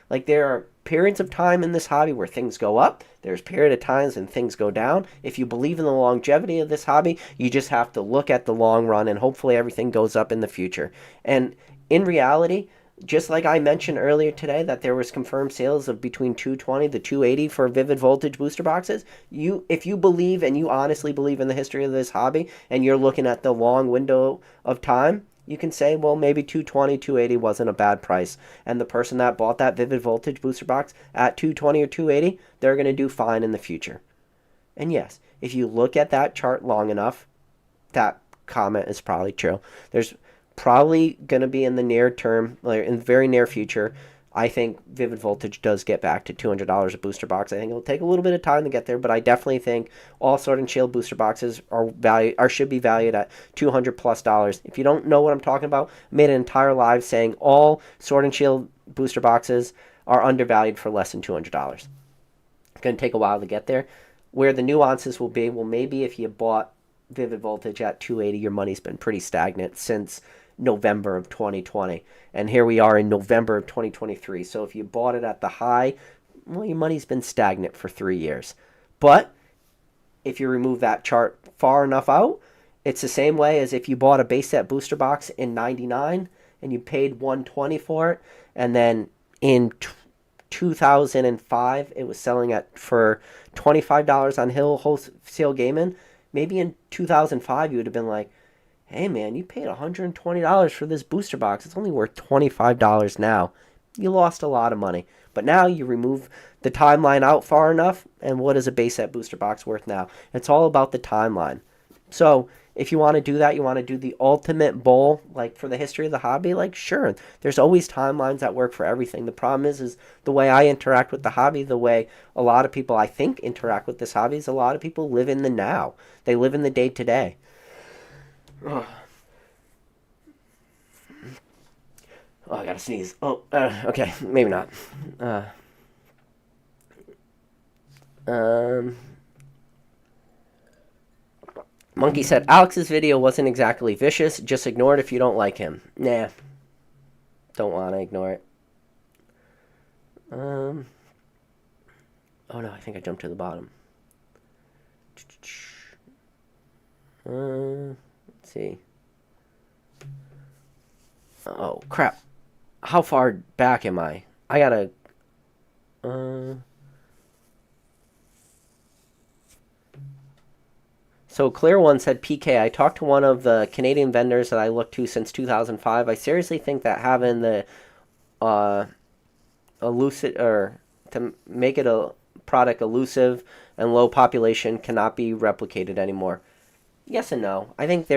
Like there are periods of time in this hobby where things go up. There's period of times when things go down. If you believe in the longevity of this hobby, you just have to look at the long run, and hopefully everything goes up in the future. And in reality, just like I mentioned earlier today that there was confirmed sales of between 220 to 280 for Vivid Voltage booster boxes, if you believe and you honestly believe in the history of this hobby and you're looking at the long window of time, you can say, well, maybe 220, 280 wasn't a bad price. And the person that bought that Vivid Voltage booster box at 220 or 280, they're going to do fine in the future. And yes, if you look at that chart long enough, that comment is probably true. There's probably going to be in the near term, in the very near future, I think Vivid Voltage does get back to $200 a booster box. I think it'll take a little bit of time to get there, but I definitely think all Sword and Shield booster boxes should be valued at $200+. If you don't know what I'm talking about, I made an entire live saying all Sword and Shield booster boxes are undervalued for less than $200. It's going to take a while to get there. Where the nuances will be, well, maybe if you bought Vivid Voltage at 280, your money's been pretty stagnant since November of 2020, and here we are in November of 2023. So if you bought it at the high, well, your money's been stagnant for 3 years. But if you remove that chart far enough out, it's the same way as if you bought a base set booster box in 99 and you paid 120 for it, and then in 2005 it was selling for $25 on Hill Wholesale Gaming. Maybe in 2005 you would have been like, hey man, you paid $120 for this booster box. It's only worth $25 now. You lost a lot of money. But now you remove the timeline out far enough, and what is a base set booster box worth now? It's all about the timeline. So if you want to do that, you want to do the ultimate bowl, like for the history of the hobby, like sure, there's always timelines that work for everything. The problem is the way I interact with the hobby, the way a lot of people I think interact with this hobby is a lot of people live in the now. They live in the day to day. Oh, I gotta sneeze. Oh, okay, maybe not. Monkey said, Alex's video wasn't exactly vicious. Just ignore it if you don't like him. Nah. Don't want to ignore it. Oh no, I think I jumped to the bottom. Let's see. Oh, crap. How far back am I? I gotta... So Clear One said, PK, I talked to one of the Canadian vendors that I looked to since 2005. I seriously think that having the elusive, or to make it a product elusive and low population cannot be replicated anymore. Yes and no. I think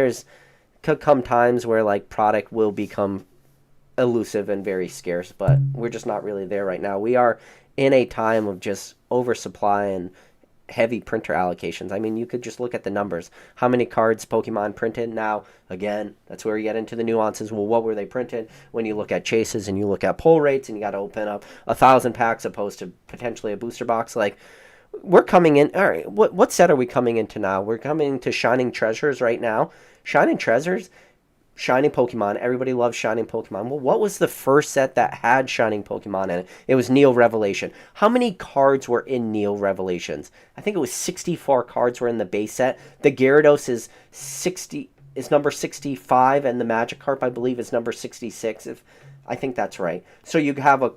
could come times where like product will become elusive and very scarce, but we're just not really there right now. We are in a time of just oversupply and heavy printer allocations. I mean, you could just look at the numbers. How many cards Pokemon printed now? Again, that's where you get into the nuances. Well, what were they printed? When you look at chases and you look at pull rates and you got to open up 1,000 packs opposed to potentially a booster box, like we're coming in. All right, what set are we coming into now? We're coming to Shining Treasures right now. Shining Treasures, Shining Pokemon. Everybody loves Shining Pokemon. Well, what was the first set that had Shining Pokemon in it? It was Neo Revelation. How many cards were in Neo Revelations? I think it was 64 cards were in the base set. The Gyarados is number 65, and the Magikarp, I believe, is number 66. I think that's right. So you have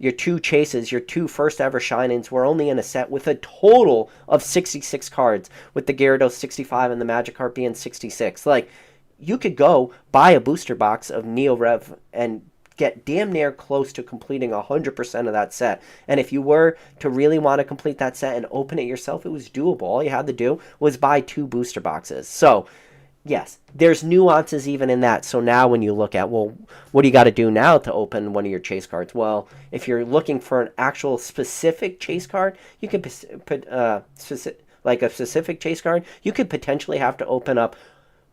your two chases, your two first ever Shinings were only in a set with a total of 66 cards, with the Gyarados 65 and the Magikarp being 66. Like, you could go buy a booster box of Neo Rev and get damn near close to completing 100% of that set. And if you were to really want to complete that set and open it yourself, it was doable. All you had to do was buy 2 booster boxes. So yes, there's nuances even in that. So now when you look at, well, what do you got to do now to open one of your chase cards? Well, if you're looking for an actual specific chase card, you could put like a specific chase card, you could potentially have to open up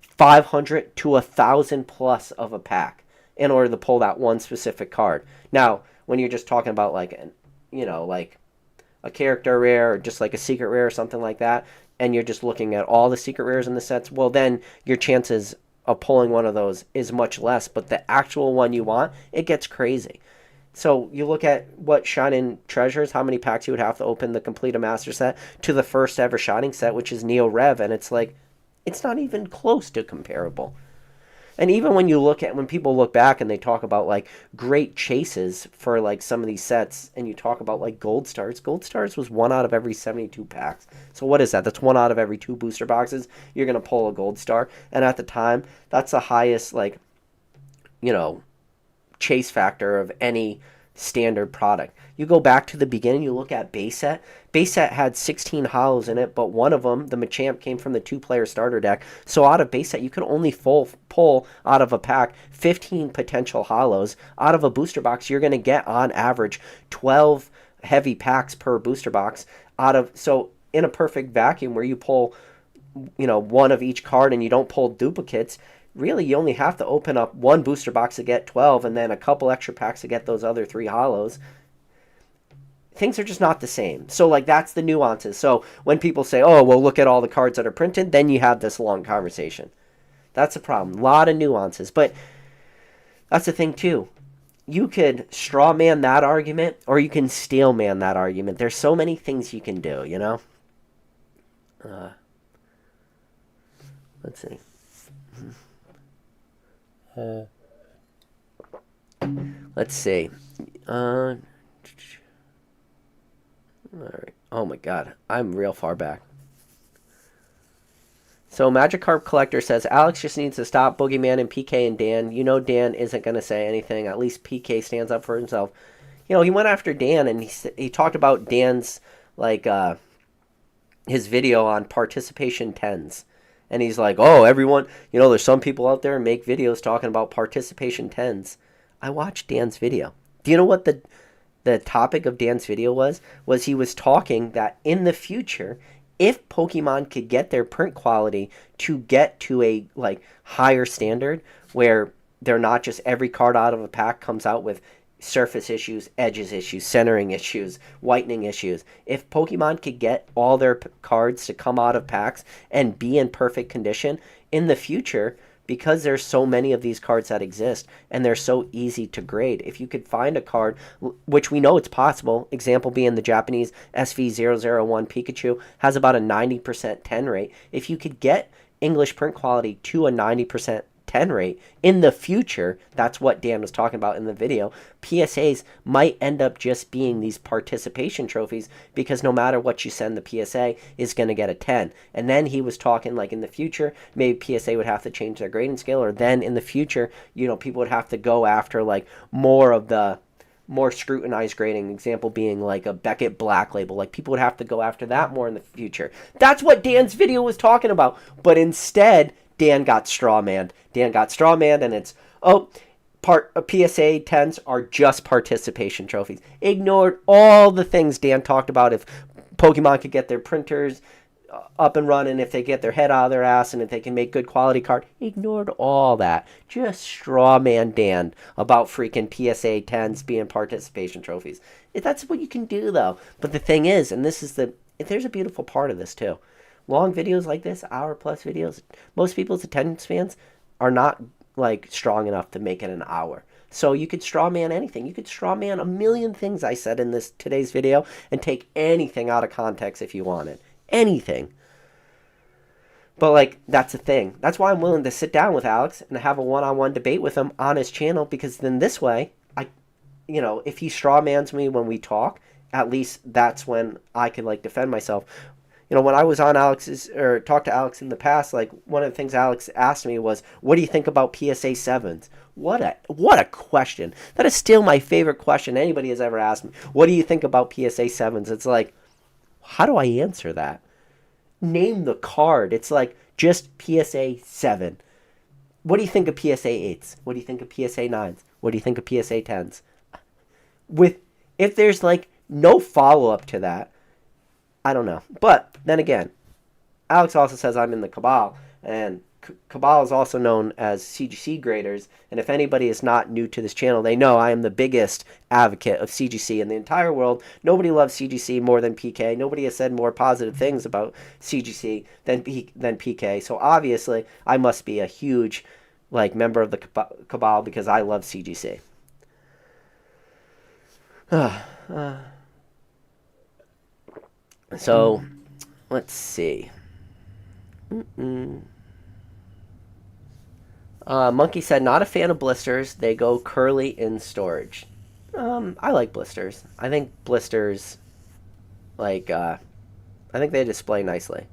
500 to 1,000 plus of a pack in order to pull that one specific card. Now, when you're just talking about like like a character rare or just like a secret rare or something like that, and you're just looking at all the secret rares in the sets, well, then your chances of pulling one of those is much less. But the actual one you want, it gets crazy. So you look at what Shining Treasures, how many packs you would have to open to complete a Master set to the first ever Shining set, which is Neo Rev, and it's like, it's not even close to comparable. And even when people look back and they talk about like great chases for like some of these sets, and you talk about like Gold Stars was 1 out of every 72 packs. So what is that? That's 1 out of every 2 booster boxes you're going to pull a Gold Star. And at the time, that's the highest like, chase factor of any standard product. You go back to the beginning, you look at base set. Base set had 16 hollows in it, but one of them, the Machamp, came from the 2-player starter deck. So out of base set, you could only pull out of a pack 15 potential hollows. Out of a booster box, you're going to get on average 12 heavy packs per booster box. So in a perfect vacuum where you pull, one of each card and you don't pull duplicates, really, you only have to open up 1 booster box to get 12 and then a couple extra packs to get those other 3 hollows. Things are just not the same. So, like, that's the nuances. So, when people say, oh, well, look at all the cards that are printed, then you have this long conversation. That's a problem. A lot of nuances. But that's the thing, too. You could straw man that argument, or you can steel man that argument. There's so many things you can do, Let's see. Let's see. All right. Oh my God, I'm real far back. So Magikarp Collector says Alex just needs to stop Boogeyman and PK and Dan. Dan isn't going to say anything. At least PK stands up for himself. He went after Dan and he talked about Dan's like his video on participation 10s. And he's like, oh, everyone, there's some people out there make videos talking about participation 10s. I watched Dan's video. Do you know what the topic of Dan's video was? He was talking that in the future, if Pokemon could get their print quality to get to a like higher standard where they're not just every card out of a pack comes out with surface issues, edges issues, centering issues, whitening issues. If Pokemon could get all their cards to come out of packs and be in perfect condition in the future, because there's so many of these cards that exist and they're so easy to grade, if you could find a card, which we know it's possible, example being the Japanese SV001 Pikachu has about a 90% 10 rate. If you could get English print quality to a 90% 10 rate in the future, that's what Dan was talking about in the video, PSAs might end up just being these participation trophies because no matter what you send, the PSA is going to get a 10. And then he was talking like in the future, maybe PSA would have to change their grading scale, or then in the future, people would have to go after like more of the more scrutinized grading, example being like a Beckett Black Label. Like people would have to go after that more in the future. That's what Dan's video was talking about. But instead, Dan got strawmanned. And it's, PSA 10s are just participation trophies. Ignored all the things Dan talked about. If Pokemon could get their printers up and running, if they get their head out of their ass, and if they can make good quality card, ignored all that. Just strawman Dan about freaking PSA 10s being participation trophies. That's what you can do, though. But the thing is, and there's a beautiful part of this, too. Long videos like this, hour-plus videos, most people's attendance spans are not like strong enough to make it an hour. So you could straw man anything. You could straw man a million things I said in today's video and take anything out of context if you wanted. Anything. But like, that's the thing. That's why I'm willing to sit down with Alex and have a one-on-one debate with him on his channel, because then this way, if he straw mans me when we talk, at least that's when I can like defend myself. You know, when I was on Alex's, or talked to Alex in the past, like, one of the things Alex asked me was, what do you think about PSA 7s? What a question. That is still my favorite question anybody has ever asked me. What do you think about PSA 7s? It's like, how do I answer that? Name the card. It's like, just PSA 7. What do you think of PSA 8s? What do you think of PSA 9s? What do you think of PSA 10s? If there's like no follow-up to that, I don't know. But then again, Alex also says I'm in the Cabal, and Cabal is also known as CGC graders, and if anybody is not new to this channel, they know I am the biggest advocate of CGC in the entire world. Nobody loves CGC more than PK. Nobody has said more positive things about CGC than PK. So obviously, I must be a huge member of the Cabal because I love CGC. So, let's see. Monkey said, not a fan of blisters. They go curly in storage. I like blisters. I think blisters, I think they display nicely.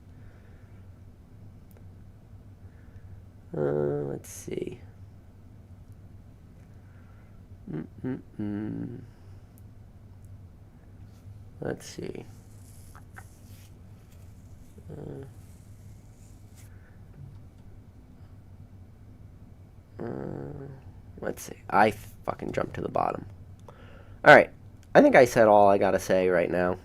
Let's see. Let's see. Let's see. I fucking jumped to the bottom. Alright. I think I said all I gotta say right now.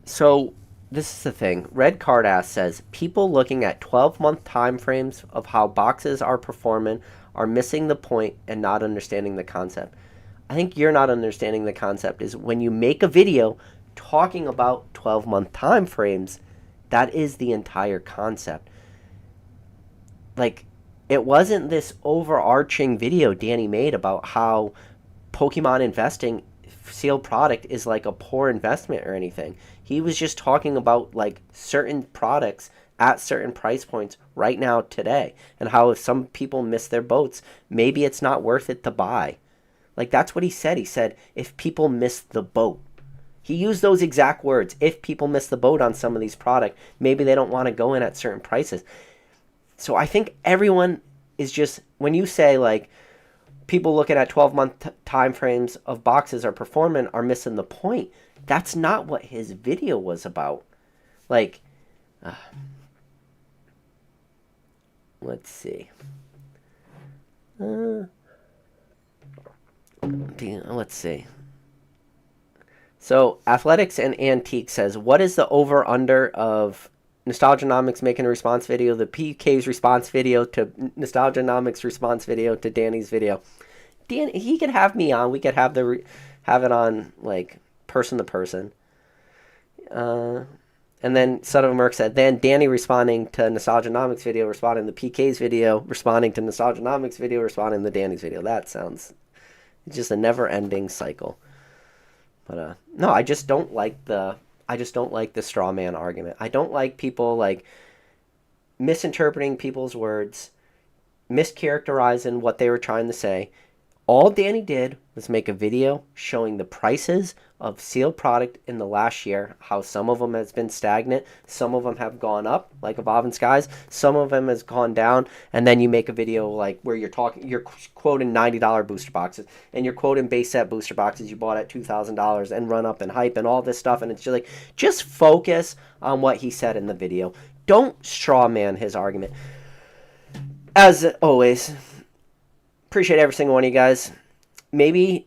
So, this is the thing. Red Card Ass says, people looking at 12-month time frames of how boxes are performing are missing the point and not understanding the concept. I think you're not understanding the concept is when you make a video talking about 12-month time frames, that is the entire concept. It wasn't this overarching video Danny made about how Pokemon investing sealed product is like a poor investment or anything. He was just talking about certain products at certain price points right now today, and how if some people miss their boats, maybe it's not worth it to buy. That's what he said. He said, if people miss the boat. He used those exact words. If people miss the boat on some of these products, maybe they don't want to go in at certain prices. So I think everyone is just, when you say people looking at 12-month time frames of boxes are performing are missing the point. That's not what his video was about. Let's see. Let's see. So, Athletics and Antique says, what is the over-under of Nostalgianomics making a response video, the PK's response video to Nostalgianomics response video to Danny's video? Dan, he could have me on. We could have it on, person to person. And then Son of a Merc said, then Danny responding to Nostalgianomics video, responding to PK's video, responding to Nostalgianomics video, responding to Danny's video. That sounds... it's just a never-ending cycle. But no, I just don't like the straw man argument. I don't like people misinterpreting people's words, mischaracterizing what they were trying to say. All Danny did was make a video showing the prices of sealed product in the last year, how some of them has been stagnant, some of them have gone up, like Evolving Skies, some of them has gone down, and then you make a video where you're quoting $90 booster boxes, and you're quoting base set booster boxes you bought at $2,000 and run up and hype and all this stuff, and it's just focus on what he said in the video. Don't straw man his argument. As always, appreciate every single one of you guys. Maybe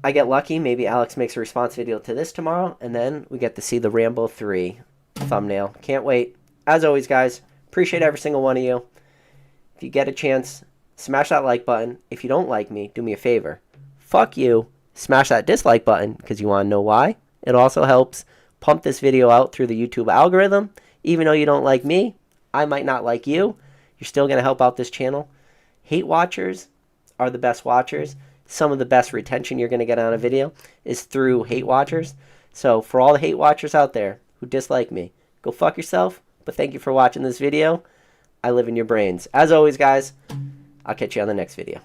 I get lucky. Maybe Alex makes a response video to this tomorrow, and then we get to see the Rambo 3 thumbnail. Can't wait. As always, guys, appreciate every single one of you. If you get a chance, smash that like button. If you don't like me, do me a favor. Fuck you. Smash that dislike button, because you want to know why. It also helps pump this video out through the YouTube algorithm. Even though you don't like me, I might not like you. You're still going to help out this channel. Hate watchers are the best watchers. Some of the best retention you're going to get on a video is through hate watchers. So for all the hate watchers out there who dislike me, go fuck yourself. But thank you for watching this video. I live in your brains. As always, guys, I'll catch you on the next video.